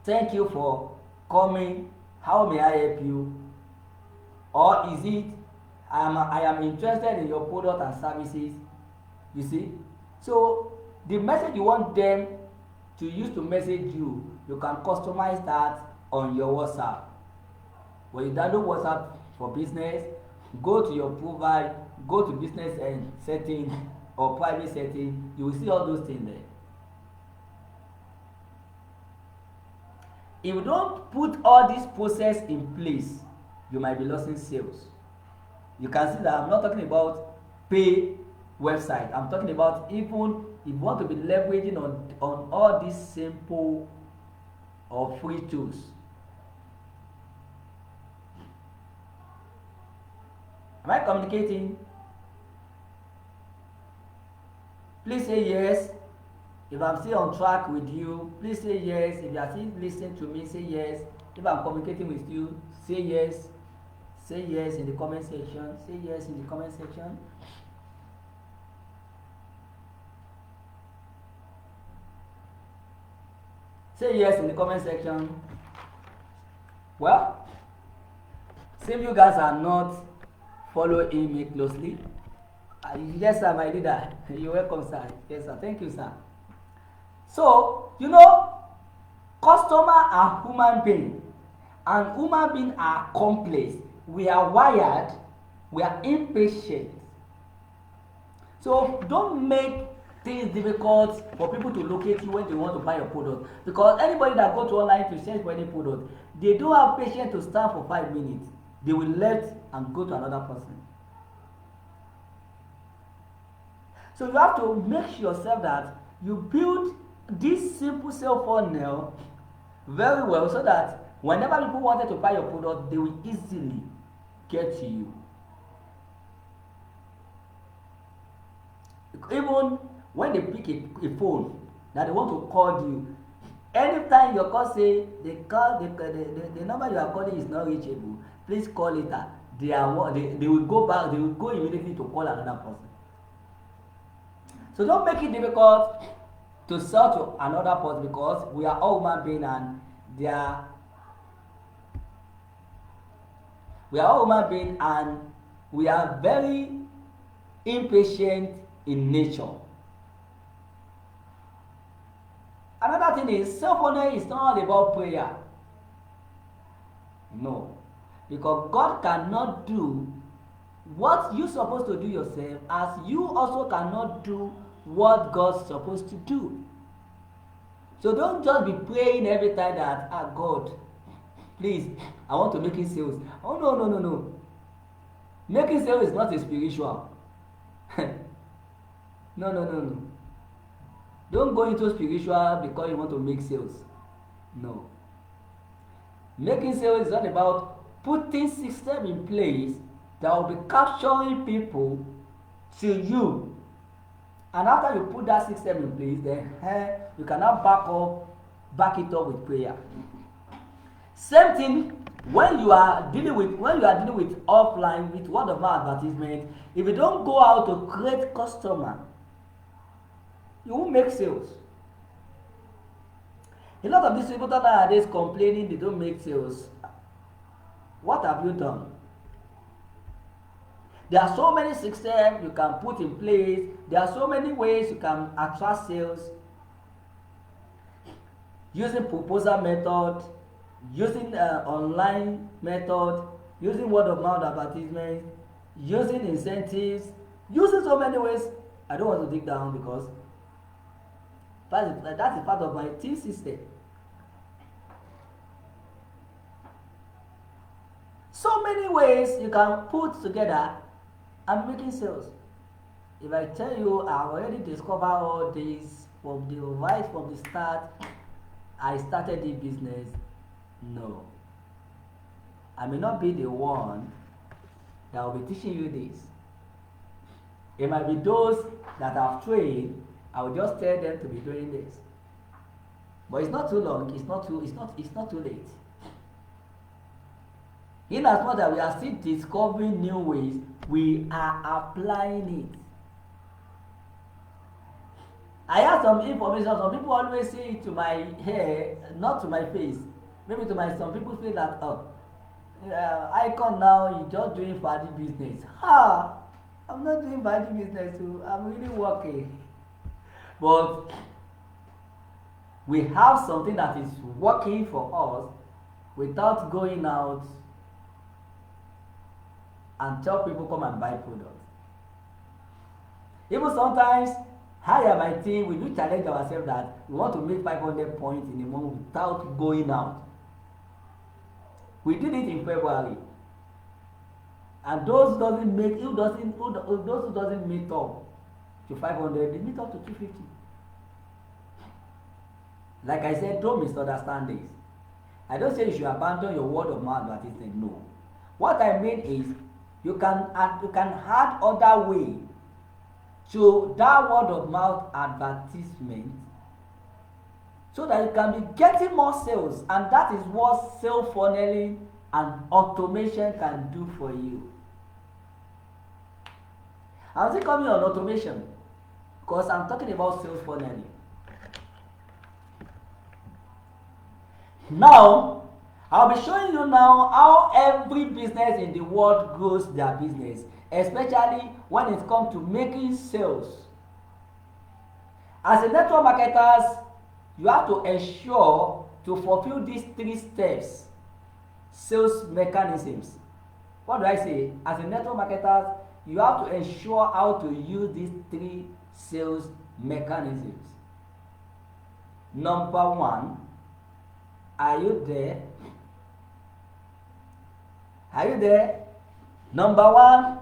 thank you for coming, how may I help you? Or is it, I am interested in your product and services? You see? So the message you want them to use to message you, you can customize that on your WhatsApp. When you download WhatsApp for business, go to your profile, go to business and setting or private setting, you will see all those things there. If you don't put all this process in place, you might be losing sales. You can see that I'm not talking about pay website. I'm talking about even if you want to be leveraging on all these simple or free tools. Am I communicating? Please say yes. If I'm still on track with you, please say yes. If you are still listening to me, say yes. If I'm communicating with you, say yes. Say yes in the comment section. Say yes in the comment section. Say yes in the comment section. Well, since you guys are not following me closely, yes, sir, my leader. You're welcome, sir. Yes, sir. Thank you, sir. So, customer are human being, and human beings are complex. We are wired, we are impatient. So don't make things difficult for people to locate you when they want to buy your product, because anybody that go to online to search for any product, they don't have patience to stand for 5 minutes. They will left and go to another person. So you have to make yourself that you build this simple sales funnel very well, so that whenever people wanted to buy your product, they will easily get to you. Even when they pick a phone that they want to call you, anytime your call say the number you are calling is not reachable, please call later. They will go back, they will go immediately to call another person. So don't make it difficult to sell to another person, because we are all human beings, and we are all human beings, and we are very impatient in nature. Another thing is, self-honor is not about prayer. No. Because God cannot do what you're supposed to do yourself, as you also cannot do what God's supposed to do. So don't just be praying every time that, God, please, I want to make it sales. Oh, no, no, no, no. Making sales is not a spiritual. No, no, no, no. Don't go into spiritual because you want to make sales. No. Making sales is not about putting system in place that will be capturing people to you. And after you put that system in place, then you can now back it up with prayer. Same thing when you are dealing with offline, with word of mouth advertisement. If you don't go out to create customer, you won't make sales. A lot of distributors nowadays complaining they don't make sales. What have you done? There are so many systems you can put in place. There are so many ways you can attract sales. Using proposal method, using online method, using word of mouth advertisement, using incentives, using so many ways. I don't want to dig down because that is part of my team system. So many ways you can put together and making sales. If I tell you I've already discovered all this from the start, I started the business. No. I may not be the one that will be teaching you this. It might be those that I've trained. I will just tell them to be doing this. But it's not too long, it's not too late. In as much as we are still discovering new ways, we are applying it. I have some information. Some people always say it to my hair, not to my face. Maybe to some people feel that, Icon now, you're just doing party business. I'm not doing party business too. I'm really working. But we have something that is working for us without going out and tell people come and buy products. Even sometimes, I and my team, we do challenge ourselves that we want to make 500 points in a month without going out. We did it in February, and those who doesn't meet up to 500, they meet up to 250. Like I said, don't misunderstand this. I don't say you should abandon your word of mouth advertisement. No. What I mean is you can add other way to that word of mouth advertisement so that you can be getting more sales, and that is what sales funneling and automation can do for you. I'm still coming on automation because I'm talking about sales funneling. Now, I'll be showing you now how every business in the world grows their business, especially when it comes to making sales. As a network marketers, you have to ensure to fulfill these 3 steps, sales mechanisms. What do I say? As a network marketer, you have to ensure how to use these 3 sales mechanisms. Number 1, are you there? Are you there? Number 1,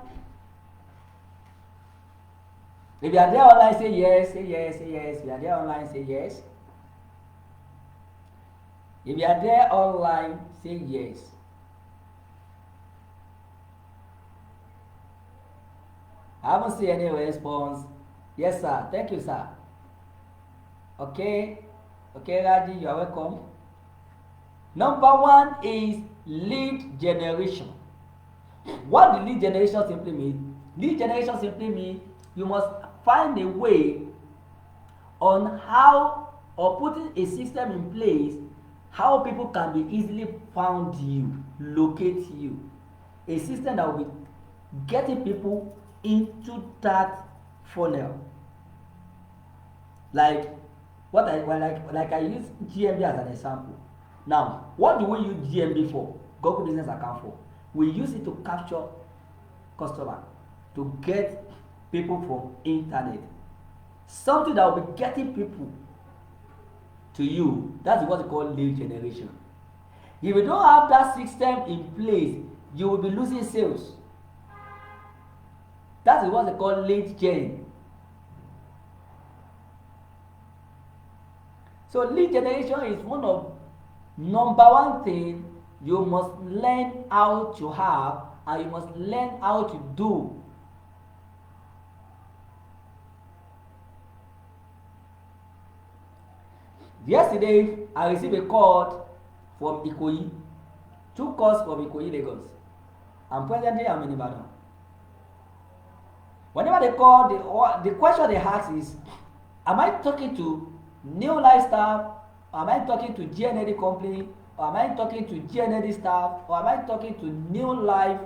if you are there online, say yes, say yes, say yes. If you are there online, say yes. If you are there online, say yes. I haven't seen any response. Yes, sir. Thank you, sir. Okay. Okay, Raji, you are welcome. Number 1 is lead generation. What the lead generation simply mean? Lead generation simply means you must find a way on how, or putting a system in place, how people can be easily found you, locate you. A system that will be getting people into that funnel. Like what I use GMB as an example. Now, what do we use GMB for? Google Business Account for? We use it to capture customer, to get people from internet. Something that will be getting people to you. That's what we call lead generation. If you don't have that system in place, you will be losing sales. That is what they call lead gen. So lead generation is one of number 1 thing you must learn how to have, and you must learn how to do. Yesterday, I received a call from Ikoyi, 2 calls from Ikoyi, Lagos. And presently, I'm in Ibadan. Whenever they call, the question they ask is, am I talking to New Lifestyle? Am I talking to GND company? Or am I talking to GND staff? Or am I talking to New Life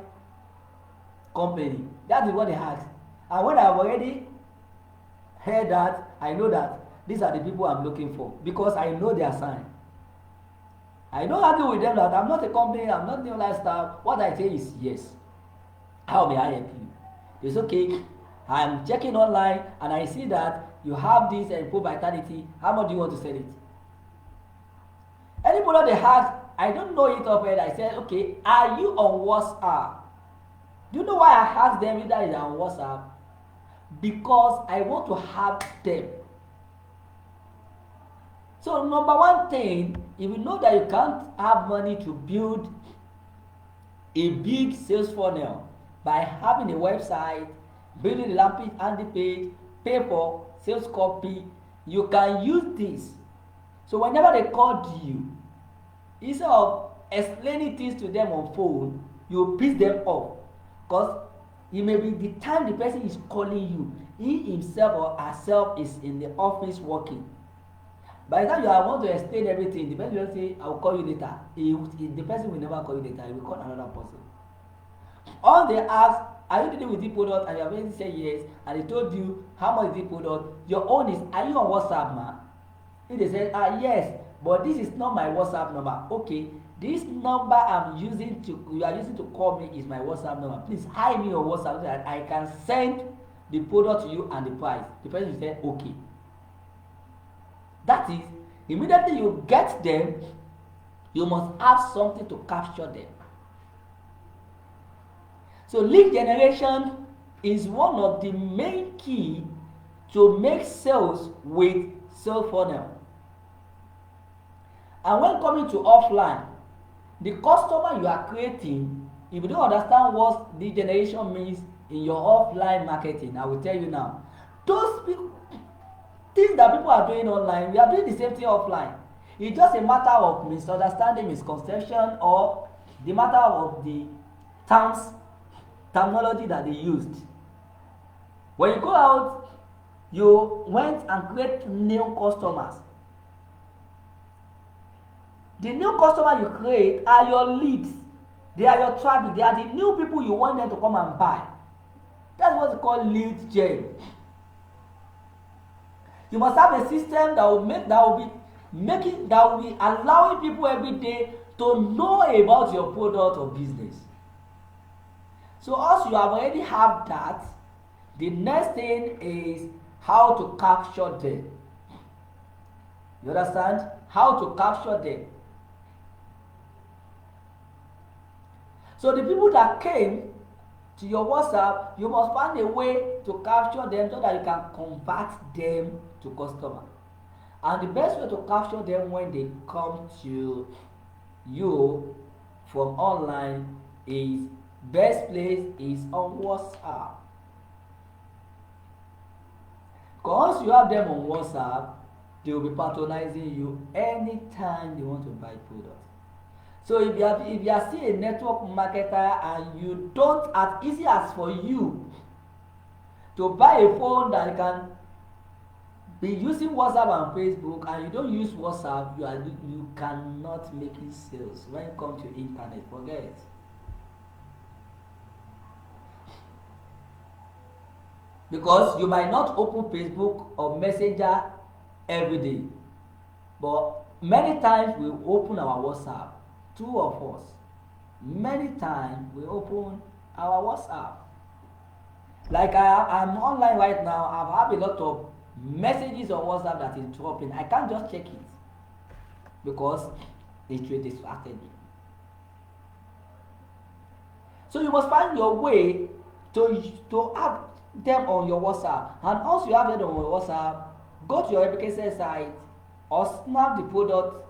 company? That is what they ask. And when I've already heard that, I know that these are the people I'm looking for, because I know their sign. I don't argue with them that I'm not a company, I'm not New Lifestyle. What I say is yes. How may I help you? It's okay. I'm checking online and I see that you have this Pro Vitality. How much do you want to sell it? Any product they ask, I don't know it offhand. I said, okay, are you on WhatsApp? Do you know why I asked them if that is on WhatsApp? Because I want to have them. So number 1 thing, if you know that you can't have money to build a big sales funnel by having a website, building a landing page, pay for sales copy, you can use this. So whenever they call you, instead of explaining things to them on phone, you piss them off, because it may be the time the person is calling you, he himself or herself is in the office working. By the time you want to explain everything, the person will say, I will call you later. The person will never call you later, he will call another person. All they ask, are you dealing with the product? And you have already said yes, and they told you how much is the product. Your own is, are you on WhatsApp, man? If they say, yes, but this is not my WhatsApp number. Okay, this number you are using to call me is my WhatsApp number. Please hide me on WhatsApp so that I can send the product to you and the price. The person will say, okay. That is, immediately you get them, you must have something to capture them. So lead generation is one of the main key to make sales with sales funnel. And when coming to offline, the customer you are creating, if you don't understand what lead generation means in your offline marketing, I will tell you now. Those things that people are doing online, we are doing the same thing offline. It's just a matter of misunderstanding, misconception, or the matter of the terminology that they used. When you go out, you went and create new customers. The new customer you create are your leads. They are your traffic. They are the new people you want them to come and buy. That's what we call lead gen. You must have a system that will be allowing people every day to know about your product or business. So once you have already have that, the next thing is how to capture them. You understand? How to capture them. So the people that came to your WhatsApp, you must find a way to capture them so that you can convert them to customer. And the best way to capture them when they come to you from online is best place is on WhatsApp. Because you have them on WhatsApp, they will be patronizing you anytime they want to buy products. So if you are still a network marketer and you don't, as easy as for you to buy a phone that can be using WhatsApp and Facebook, and you don't use WhatsApp, you cannot make it sales when it comes to internet. Forget it. Because you might not open Facebook or Messenger every day, but many times we open our WhatsApp. Two of us, many times we open our WhatsApp. Like I'm online right now, I've had a lot of messages on WhatsApp that is dropping. I can't just check it because it will distract me. So you must find your way to have them on your WhatsApp. And once you have them on your WhatsApp, go to your application site or snap the product,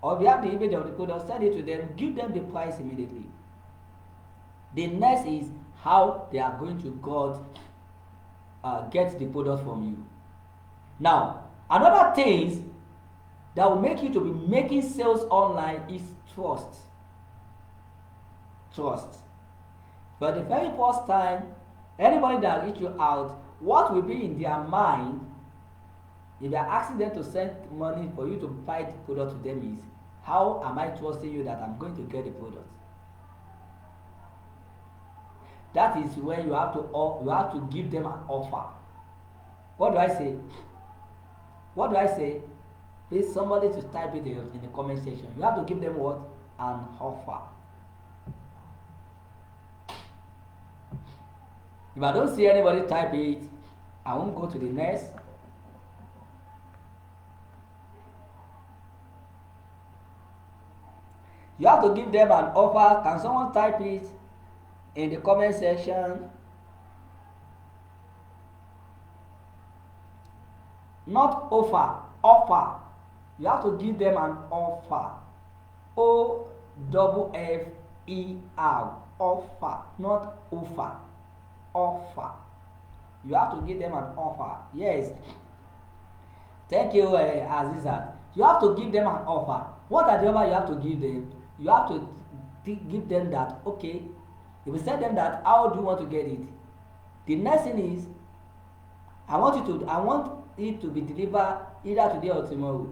or if you have the image of the product, send it to them, give them the price immediately. The next is how they are going to get the product from you. Now, another thing that will make you to be making sales online is trust. Trust. For the very first time, anybody that reach you out, what will be in their mind if you are asking them to send money for you to buy the product to them is, how am I trusting you that I'm going to get the product? That is when you have to give them an offer. What do I say? What do I say? Please somebody to type it in the comment section. You have to give them what? An offer. If I don't see anybody type it, I won't go to the next. You have to give them an offer. Can someone type it in the comment section? Not offer, offer. You have to give them an offer. O-F-F-E-R. Offer, not offer. Offer. You have to give them an offer. Yes. Thank you, Aziza. You have to give them an offer. What are the offer you have to give them? You have to give them that, okay, if you tell them that, how do you want to get it? The next thing is, I want it to be delivered either today or tomorrow.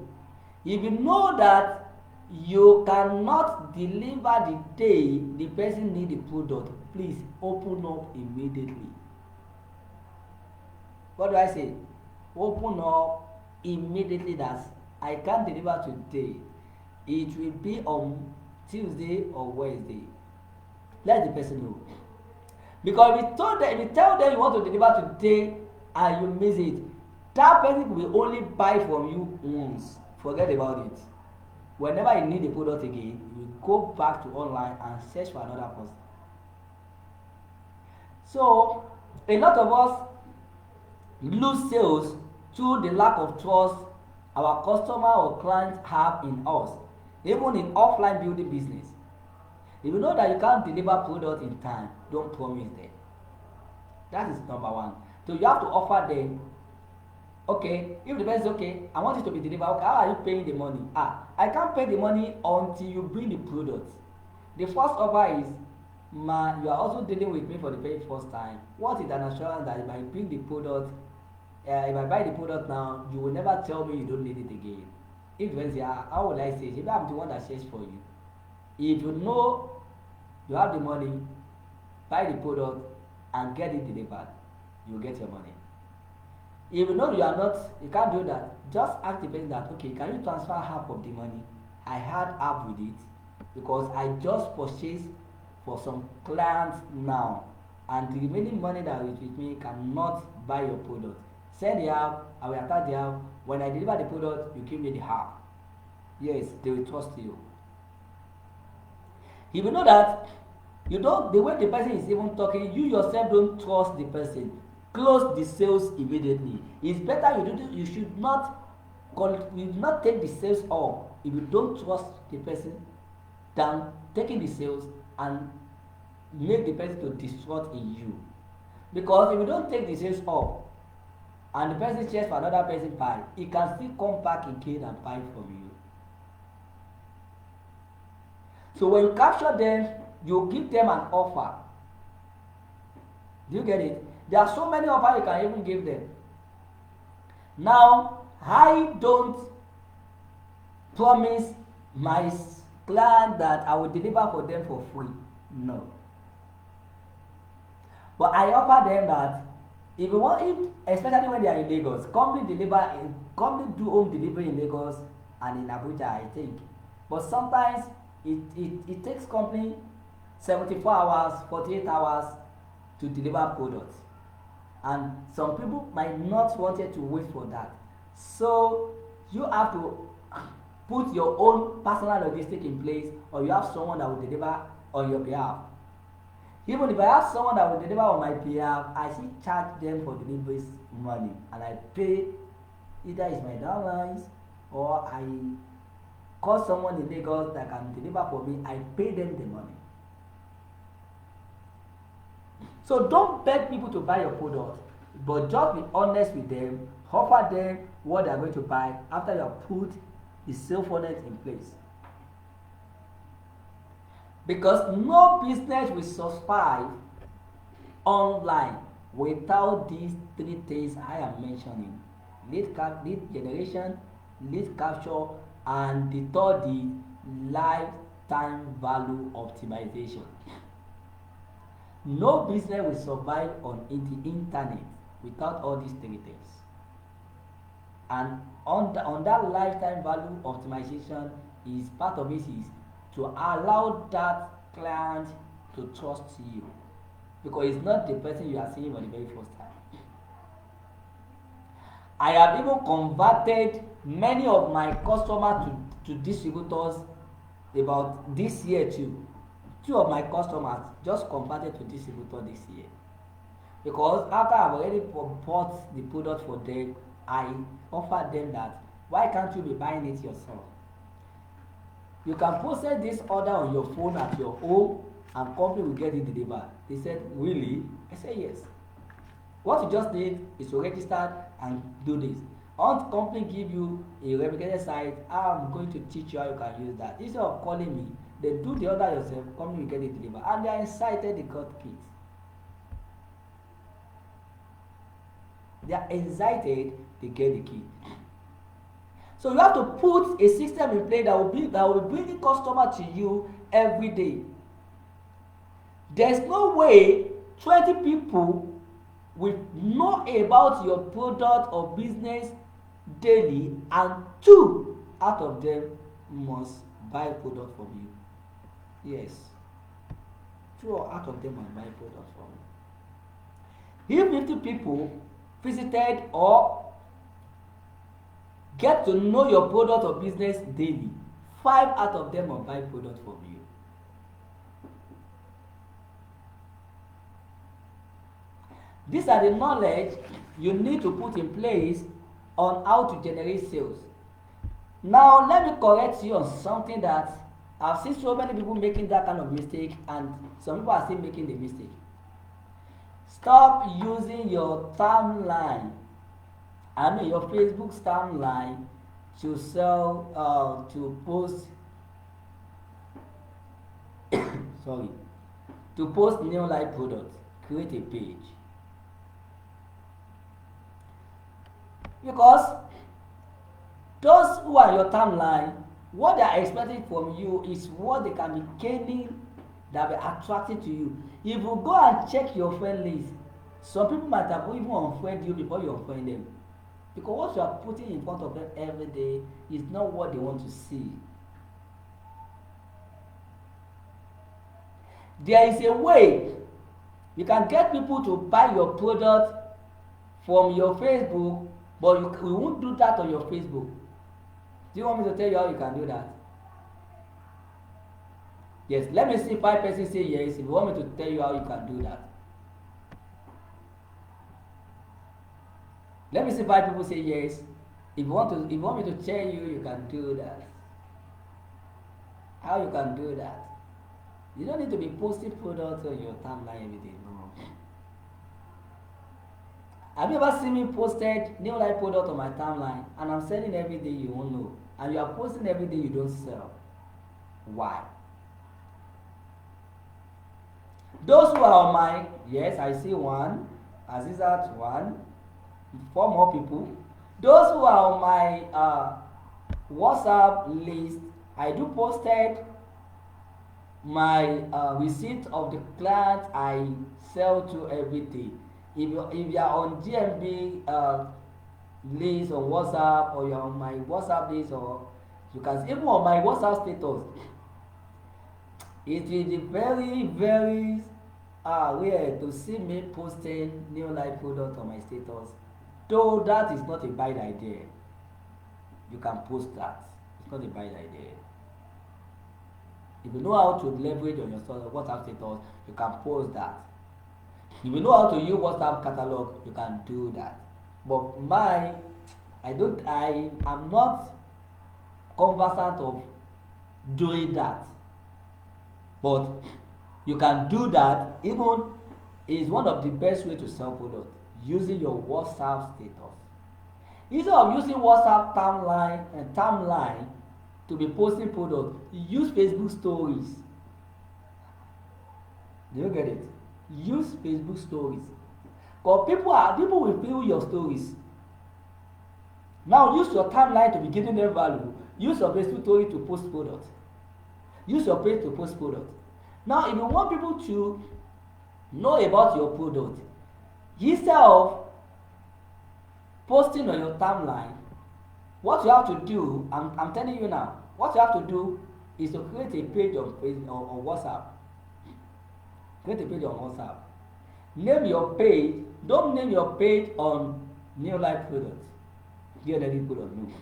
If you know that you cannot deliver the day the person need the product, please open up immediately. What do I say? Open up immediately. That I can't deliver today. It will be on Tuesday or Wednesday. Let the person know. Because if you tell them you want to deliver today and you miss it, that person will only buy from you once. Forget about it. Whenever you need the product again, you go back to online and search for another person. So a lot of us lose sales through the lack of trust our customer or clients have in us, even in offline building business. If you know that you can't deliver product in time, don't promise them. That is number one. So you have to offer them, okay, if the person is okay, I want it to be delivered, okay, how are you paying the money? I can't pay the money until you bring the product. The first offer is, you are also dealing with me for the very first time. What is an assurance that if I bring the product, if I buy the product now, you will never tell me you don't need it again? If the person say, how will I say? Maybe I'm the one that says for you. If you know you have the money, buy the product and get it delivered, you will get your money. If you know you are not, you can't do that. Just ask the person that, okay, can you transfer half of the money? I had half with it because I just purchased for some clients now, and the remaining money that is with me cannot buy your product. Send the half, I will attach the half. When I deliver the product, you give me the half. Yes, they will trust you. If you know that you don't, the way the person is even talking, you yourself don't trust the person, close the sales immediately. It's better you should not you not take the sales off if you don't trust the person than taking the sales and make the person to distrust in you. Because if you don't take the sales off and the person shares for another person buy, he can still come back again and buy from you. So when you capture them, you give them an offer. Do you get it? There are so many offers you can even give them. Now, I don't promise my client that I will deliver for them for free. No. But I offer them that if you want, especially when they are in Lagos, company do home delivery in Lagos and in Abuja, I think. But sometimes it takes company 74 hours, 48 hours to deliver products. And some people might not want to wait for that. So you have to put your own personal logistic in place, or you have someone that will deliver on your behalf. Even if I have someone that will deliver on my behalf, I still charge them for delivery money, and I pay, either it's my downlines or I call someone in Lagos that can deliver for me, I pay them the money. So don't beg people to buy your product, but just be honest with them, offer them what they are going to buy after you have put the sale funnel in place. Because no business will survive online without these three things I am mentioning: lead generation, lead capture, and the third is lifetime value optimization. No business will survive on the internet without all these three things. And on that lifetime value optimization, is part of it is to allow that client to trust you, because it's not the person you are seeing for the very first time. I have even converted many of my customers to distributors about this year too. Two of my customers just converted to distributor this year, because after I've already bought the product for them, I offered them that, why can't you be buying it yourself? You can process this order on your phone at your home and company will get it delivered. They said, really? I said, yes. What you just need is to register and do this. Once company give you a replicated site, I'm going to teach you how you can use that. Instead of calling me, they do the order yourself, company will get it delivered. And they are excited they got kit. They are excited they get the kit. So you have to put a system in place that will be bringing customer to you every day. There's no way 20 people will know about your product or business daily and 2 out of them must buy product from you. Yes. 2 out of them must buy product from you. If 50 people visited or get to know your product or business daily, 5 out of them will buy product from you. These are the knowledge you need to put in place on how to generate sales. Now, let me correct you on something that I've seen so many people making that kind of mistake, and some people are still making the mistake. Stop using your timeline, your Facebook timeline to sell, to post, to post new live products. Create a page. Because Those who are your timeline, what they are expecting from you is what they can be gaining that will be attractive to you. If you go and check your friend list, some people might have even unfriend you before you unfriend them. Because what you are putting in front of them every day is not what they want to see. There is a way you can get people to buy your product from your Facebook, but you won't do that on your Facebook. Do you want me to tell you how you can do that? Yes, let me see 5 persons say yes if you want me to tell you how you can do that. Let me see 5 people say yes. If you want me to tell you, you can do that. How you can do that? You don't need to be posting products on your timeline every day. No. Have you ever seen me posted new life product on my timeline and I'm selling every day? You won't know. And you are posting every day, you don't sell. Why? Those who are on my, yes, I see one, Azizat one, 4 more people. Those who are on my WhatsApp list, I do posted my receipt of the client I sell to every day. If you are on GMB list on WhatsApp, or you are on my WhatsApp list, or you can even on my WhatsApp status, it will be very, very rare to see me posting new life product on my status. Though that is not a bad idea. You can post that. It's not a bad idea. If you know how to leverage on your WhatsApp status, you can post that. If you know how to use WhatsApp catalog, you can do that. But I am not conversant of doing that. But you can do that. Even is one of the best way to sell product, using your WhatsApp status. Instead of using WhatsApp timeline to be posting product, use Facebook stories. Do you get it? Use Facebook stories. Because people will view your stories. Now use your timeline to be giving them value. Use your Facebook story to post product. Use your page to post product. Now if you want people to know about your product, instead of posting on your timeline, what you have to do, I'm telling you now, what you have to do is to create a page on WhatsApp. Create a page on WhatsApp. Name your page. Don't name your page on new life products. Here let it put on new.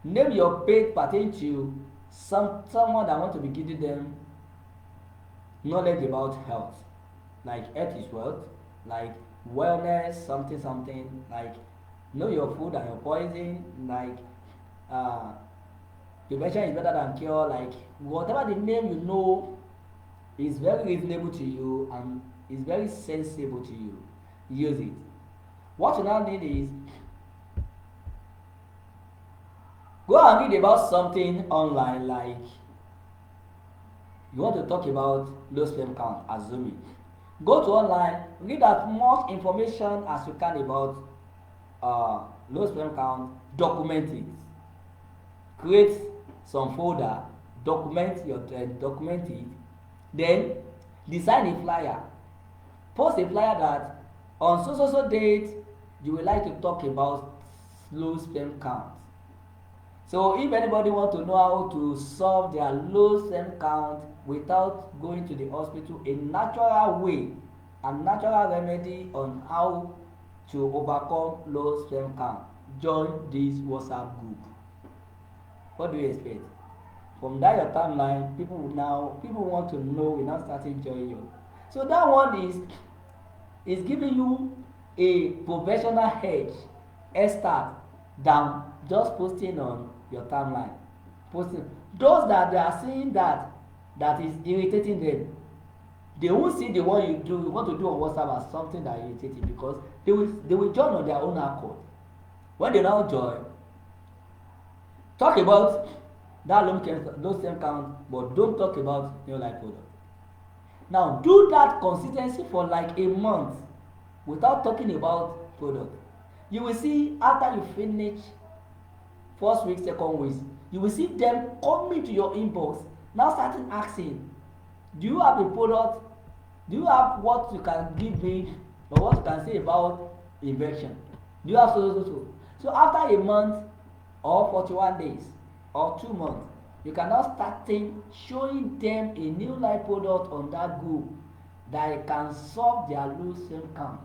Name your page pertaining to someone that want to be giving them knowledge about health. Like health is wealth, like wellness, something, like know your food and your poison, like prevention is better than cure, like whatever the name you know is very reasonable to you and is very sensible to you, use it. What you now need is go and read about something online, like you want to talk about low sperm count, assuming. Go to online, read as much information as you can about low sperm count, document it. Create some folder, document it. Then design a flyer. Post a flyer that on so date you would like to talk about low sperm count. So if anybody wants to know how to solve their low sperm count without going to the hospital, a natural way, a natural remedy on how to overcome low sperm count, join this WhatsApp group. What do you expect? From that your timeline, people want to know, will now start enjoying you. So that one is giving you a professional head start than just posting on your timeline. Posting those that they are seeing that is irritating them, they won't see the one you want to do on WhatsApp as something that irritates you, because they will join on their own accord. When they now join, talk about that low sperm count, but don't talk about your life product. Now do that consistency for like a month without talking about product. You will see after you finish first week, second week, you will see them coming to your inbox, now starting asking, do you have a product? Do you have what you can give me, or what you can say about invention? Do you have so after a month or 41 days or 2 months, you can now start showing them a new life product on that group that can solve their low self count.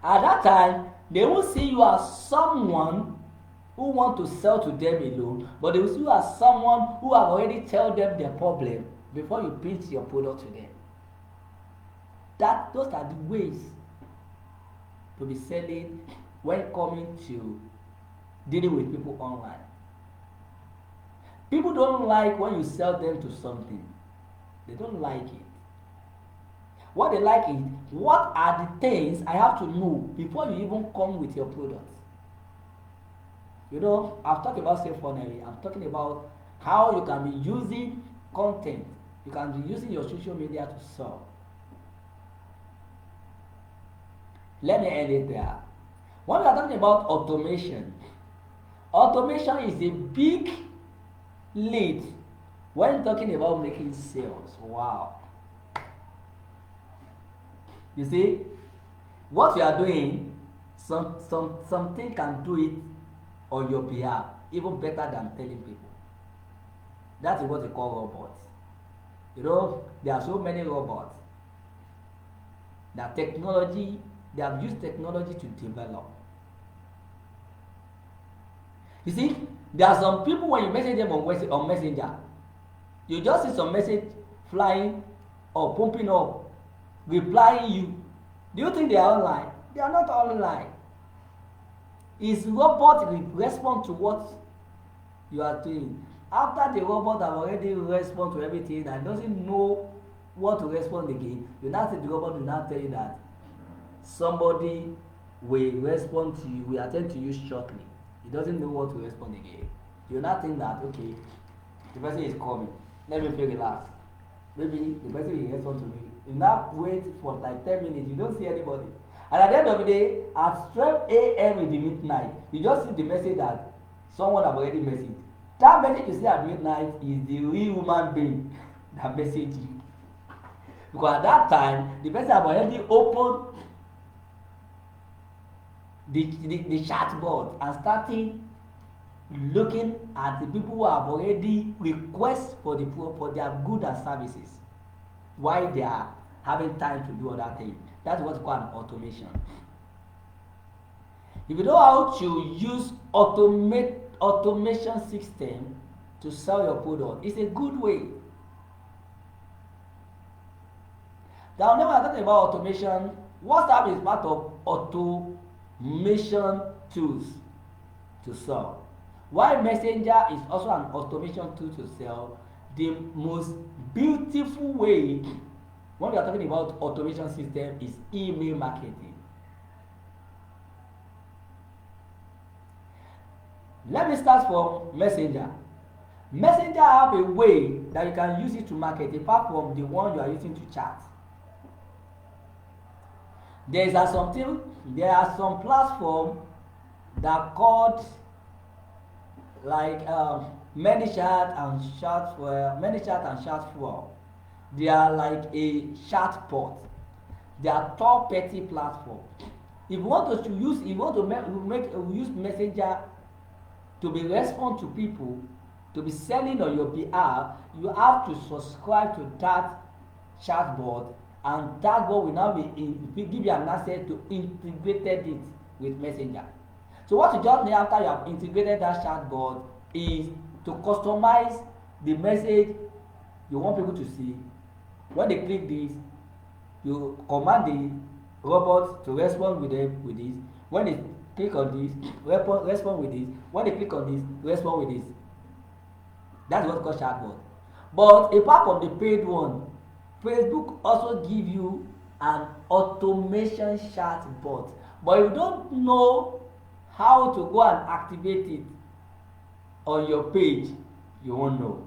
At that time, they will see you as someone who want to sell to them alone, but they will see you as someone who have already tell them their problem before you pitch your product to them. Those are the ways to be selling when coming to dealing with people online. People don't like when you sell them to something. They don't like it. What they like is, what are the things I have to know before you even come with your product? You know, I've talked about self-funnel. I'm talking about how you can be using content. You can be using your social media to sell. Let me end it there. When we are talking about automation, automation is a big lead when talking about making sales. Wow. You see, what you are doing, something can do it on your behalf, even better than telling people. That is what they call robots. You know, there are so many robots that they have used technology to develop. You see, there are some people when you message them on Messenger, you just see some message flying or pumping up, replying you. Do you think they are online? They are not online. Is robot respond to what you are doing? After the robot have already respond to everything and doesn't know what to respond again, you now say the robot will now tell you that somebody will respond to you, will attend to you shortly. He doesn't know what to respond again. You now think that, okay, the person is coming, let me feel relaxed. Maybe the person will respond to me. You now wait for like 10 minutes, you don't see anybody. And at the end of the day, at 12 a.m. in the midnight, you just see the message that someone have already messaged. That message you see at midnight is the real human being that messaged you. Because at that time, the person have already opened the chat board and starting looking at the people who have already request for their goods and services while they are having time to do other things. That's what's called an automation. If you know how to use automation system to sell your product, it's a good way. Now, when we're talking about automation, WhatsApp is part of automation tools to sell. While Messenger is also an automation tool to sell, the most beautiful way when we are talking about automation system is email marketing. Let me start from Messenger. Messenger have a way that you can use it to market apart from the one you are using to chat. There are some platforms that called like ManyChat and Chatfuel. They are like a chatbot. They are third-party platform. If you want to use Messenger to be respond to people, to be selling on your behalf, you have to subscribe to that chatbot, and that bot will now give you an access to integrated it with Messenger. So what you just need after you have integrated that chatbot is to customize the message you want people to see. When they click this, you command the robot to respond with this. When they click on this, respond with this. When they click on this, respond with this. That's what's called chatbot. But apart from the paid one, Facebook also give you an automation chatbot. But if you don't know how to go and activate it on your page, you won't know.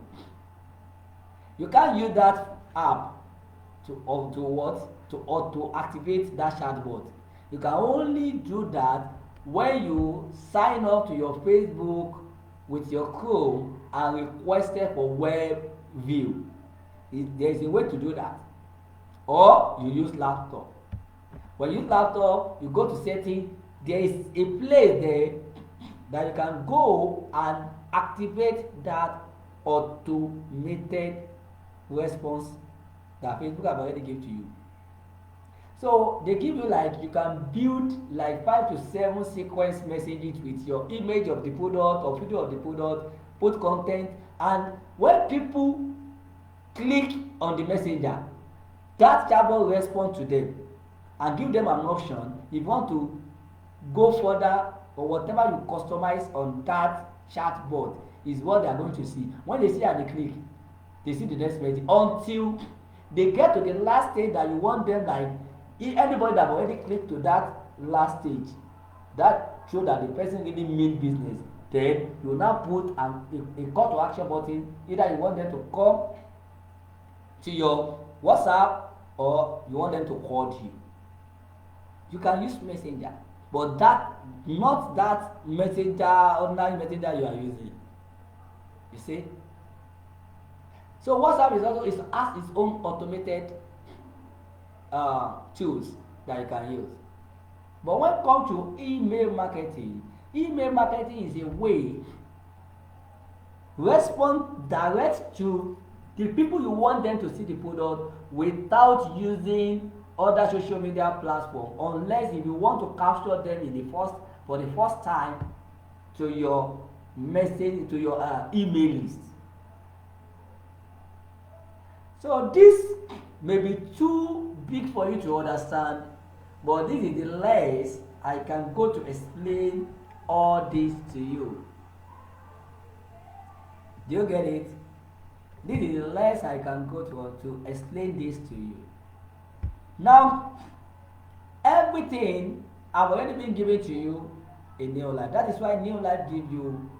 You can't use that app to activate that chatbot. You can only do that when you sign up to your Facebook with your Chrome and requested for web view. There is a way to do that. Or you use laptop. When you use laptop, you go to setting. There is a place there that you can go and activate that automated response that Facebook have already given to you. So they give you like, you can build like 5 to 7 sequence messages with your image of the product or video of the product, put content, and when people click on the messenger, that chatbot respond to them and give them an option if you want to go further, or whatever you customize on that chatbot is what they are going to see. When they see and they click, they see the next message until they get to the last stage that you want them, like anybody that already clicked to that last stage, that show that the person really mean business. Then you now put a call to action button. Either you want them to come to your WhatsApp or you want them to call you. You can use messenger, but that not that messenger, ordinary messenger you are using. You see? So WhatsApp is also has its own automated tools that you can use. But when it comes to email marketing is a way respond direct to the people you want them to see the product without using other social media platform, unless if you want to capture them for the first time to your message, to your email list. So this may be too big for you to understand, but this is the less I can go to explain all this to you. Do you get it? This is the less I can go to explain this to you. Now, everything I've already been given to you in New Life. That is why New Life gives you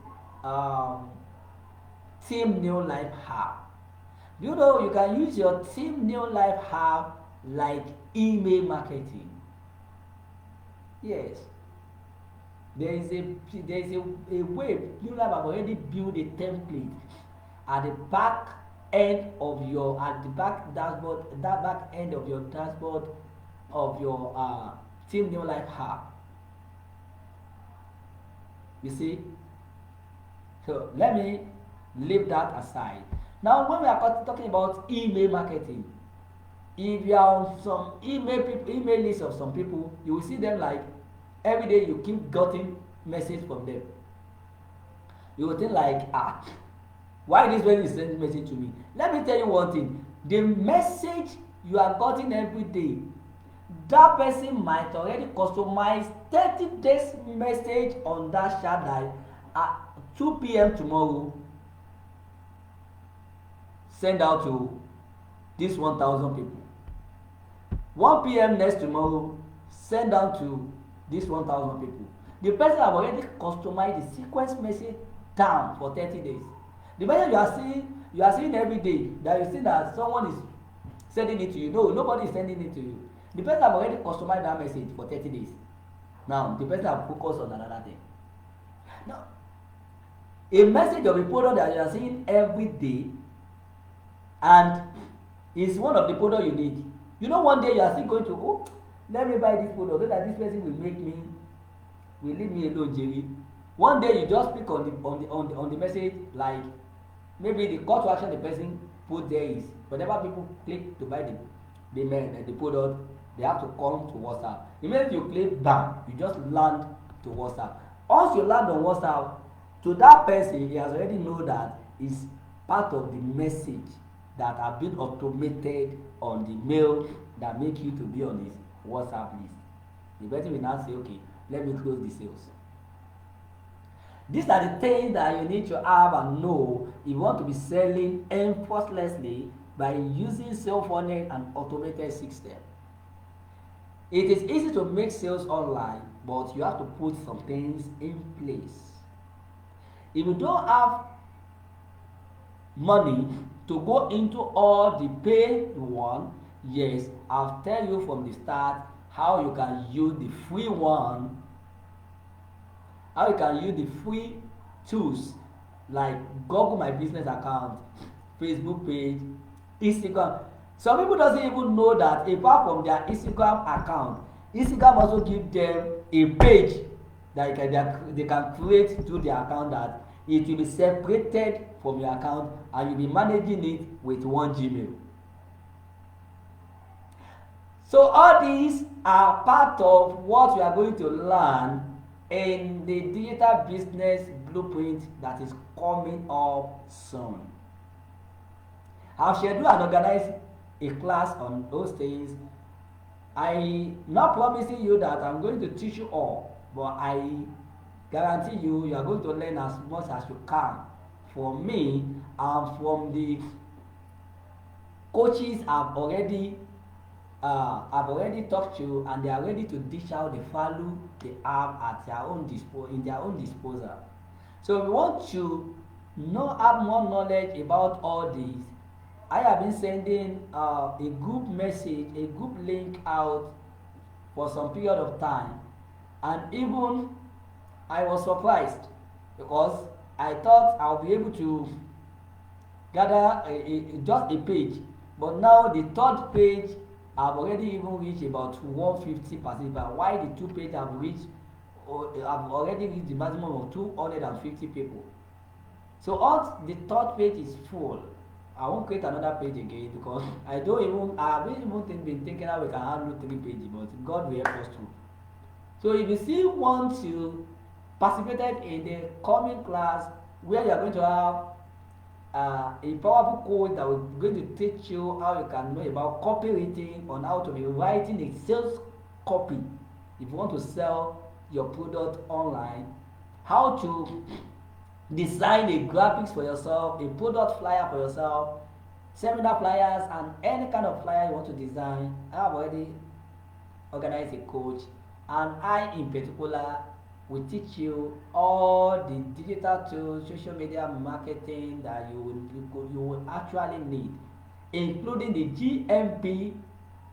Team New Life Hub. You know, you can use your Team New Life Hub like email marketing. Yes. There is a way. New Life have already built a template at the back end of your dashboard, that back end of your dashboard of your Team New Life Hub. You see? So let me leave that aside. Now, when we are talking about email marketing, if you are on some email list of some people, you will see them like every day you keep getting message from them. You will think like, why this person is sending message to me? Let me tell you one thing. The message you are getting every day, that person might already customize 30 days message on that chat that at 2 p.m. tomorrow, send out to this 1,000 people. 1 p.m. next tomorrow, send out to this 1,000 people. The person have already customized the sequence message down for 30 days. The message you are seeing every day, that you see that someone is sending it to you. No, nobody is sending it to you. The person have already customized that message for 30 days. Now, the person have focused on another thing. Now, a message of a product that you are seeing every day, and is one of the product you need. You know, one day you are still going to, let me buy this product so that this person will leave me alone, Jerry. One day you just click on the message, like maybe the call to action the person put there is whenever people click to buy the product, they have to come to WhatsApp. Immediately you click bam, you just land to WhatsApp. Once you land on WhatsApp, to that person, he has already know that is part of the message that have been automated on the mail that make you to be on his WhatsApp list. The person will now say, okay, let me close the sales. These are the things that you need to have and know if you want to be selling effortlessly by using sales funnel and automated system. It is easy to make sales online, but you have to put some things in place. If you don't have money to go into all the paid one, yes, I'll tell you from the start how you can use the free one how you can use the free tools like Google My Business account, Facebook page, Instagram. Some people doesn't even know that apart from their Instagram account, Instagram also give them a page that they can create through their account, that it will be separated from your account and you'll be managing it with one Gmail. So all these are part of what we are going to learn in the digital business blueprint that is coming up soon. I've scheduled and organized a class on those things. I'm not promising you that I'm going to teach you all, but I guarantee you are going to learn as much as you can from me and from the coaches I've already talked to, and they are ready to dish out the value they have at their own in their own disposal. So if you want to have more knowledge about all these, I have been sending a group message, a group link out for some period of time, and even I was surprised because I thought I'll be able to gather just a page, but now the third page I've already even reached about 150 participants, while the two page have already reached the maximum of 250 people. So all the third page is full. I won't create another page again because I haven't even been thinking how we can handle 3 pages, but God will help us too. So if you still want to participate in the coming class where you are going to have a powerful code that will going to teach you how you can know about copywriting, on how to be writing a sales copy if you want to sell your product online, how to design a graphics for yourself, a product flyer for yourself, seminar flyers, and any kind of flyer you want to design. I have already organized a coach, and I in particular will teach you all the digital tools, social media marketing that you will actually need, including the GMP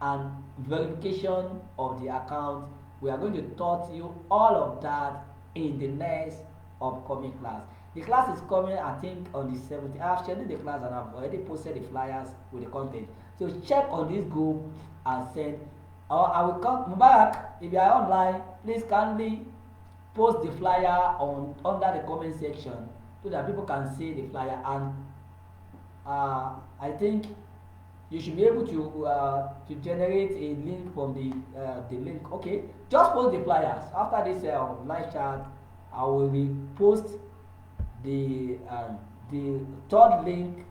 and verification of the account. We are going to taught you all of that in the next upcoming class. The class is coming, I think, on the 17th. I have scheduled the class and I've already posted the flyers with the content. So check on this group and send. Or I will come back. If you are online, please kindly post the flyer under the comment section so that people can see the flyer. And I think you should be able to generate a link from the link. Okay, just post the flyers. After this live chat, I will repost the third link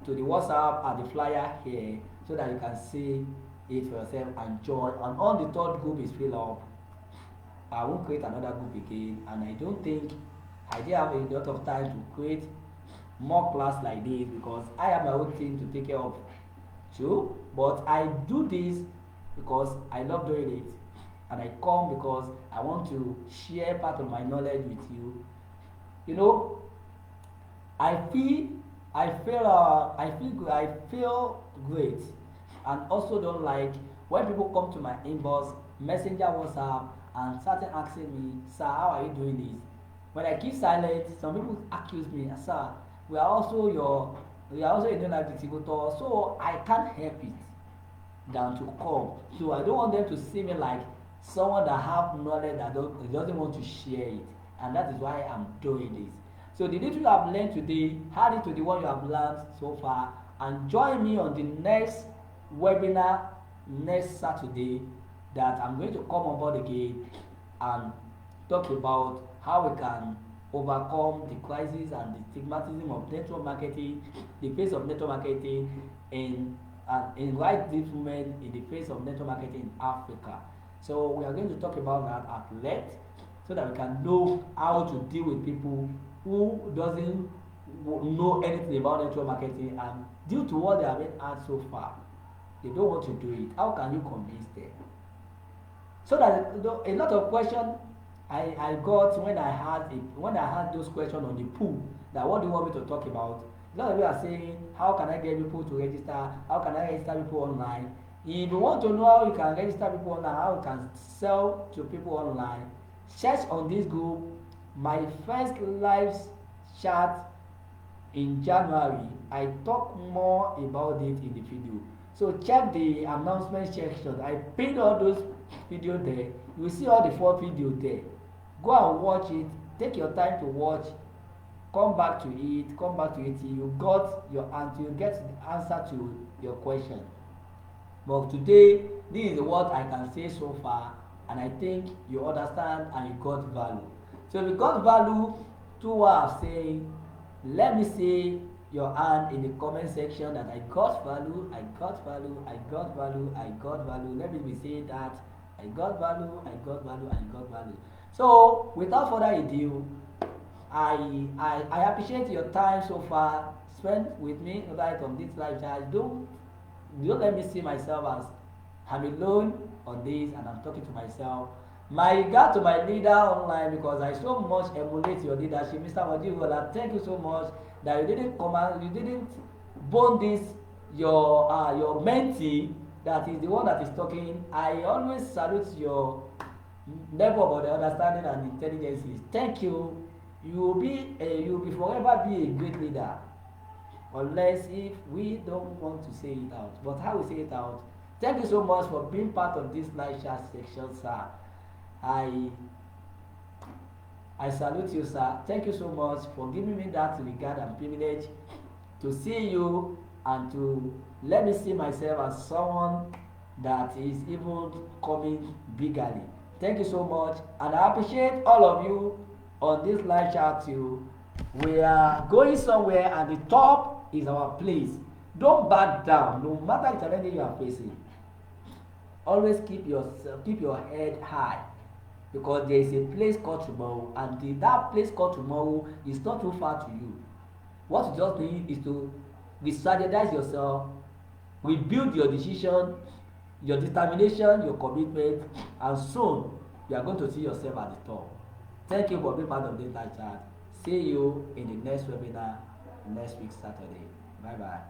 to the WhatsApp and the flyer here so that you can see it for yourself and join. And on the third group is filled up, I won't create another group again, and I don't think I did have a lot of time to create more class like this because I have my own thing to take care of too. But I do this because I love doing it, and I come because I want to share part of my knowledge with you. You know, I feel great, and also don't like when people come to my inbox, messenger, WhatsApp, and started asking me, sir, how are you doing this? When I keep silent, some people accuse me, sir, we are also a new distributor, so I can't help it than to come. So I don't want them to see me like someone that have knowledge that doesn't want to share it, and that is why I'm doing this. So the little you have learned today, add it to the one you have learned so far, and join me on the next webinar next Saturday that I'm going to come on board again and talk about how we can overcome the crisis and the stigmatism of network marketing, the face of network marketing in right development in the face of network marketing in Africa. So we are going to talk about that at length so that we can know how to deal with people who doesn't know anything about network marketing, and due to what they have been asked so far, they don't want to do it. How can you convince them? So that a lot of questions I got when I had those questions on the pool, that what do you want me to talk about? A lot of you are saying, how can I get people to register? How can I register people online? If you want to know how you can register people online, how you can sell to people online, search on this group my first live chat in January. I talk more about it in the video. So check the announcement section. I pinned all those videos there. You will see all the 4 videos there. Go and watch it. Take your time to watch. Come back to it. Come back to it till you got your until you get the answer to your question. But today, this is what I can say so far, and I think you understand and you got value. So if you got value to what I'm saying, let me see your hand in the comment section that I got value, I got value, I got value, I got value. Let me be saying that I got value, I got value, I got value. So without further ado, I appreciate your time so far spent with me right on this live chat. Don't let me see myself as I'm alone on this and I'm talking to myself. My regard to my leader online because I so much emulate your leadership, Mr. Wadiwola. Thank you so much that you didn't come out, you didn't bone this your mentee that is the one that is talking. I always salute your level of the understanding and intelligence. Thank you. You will be forever be a great leader unless if we don't want to say it out. But how we say it out? Thank you so much for being part of this live chat section, sir. I I salute you, sir. Thank you so much for giving me that regard and privilege to see you and to let me see myself as someone that is even coming biggerly. Thank you so much, and I appreciate all of you on this live chat too. We are going somewhere, and the top is our place. Don't back down, no matter the challenge you are facing. Always keep your head high, because there is a place called tomorrow, and that place called tomorrow is not too far to you. What you just need is to re-strategize yourself, rebuild your decision, your determination, your commitment, and soon you are going to see yourself at the top. Thank you for being part of this live chat. See you in the next webinar next week Saturday. Bye bye.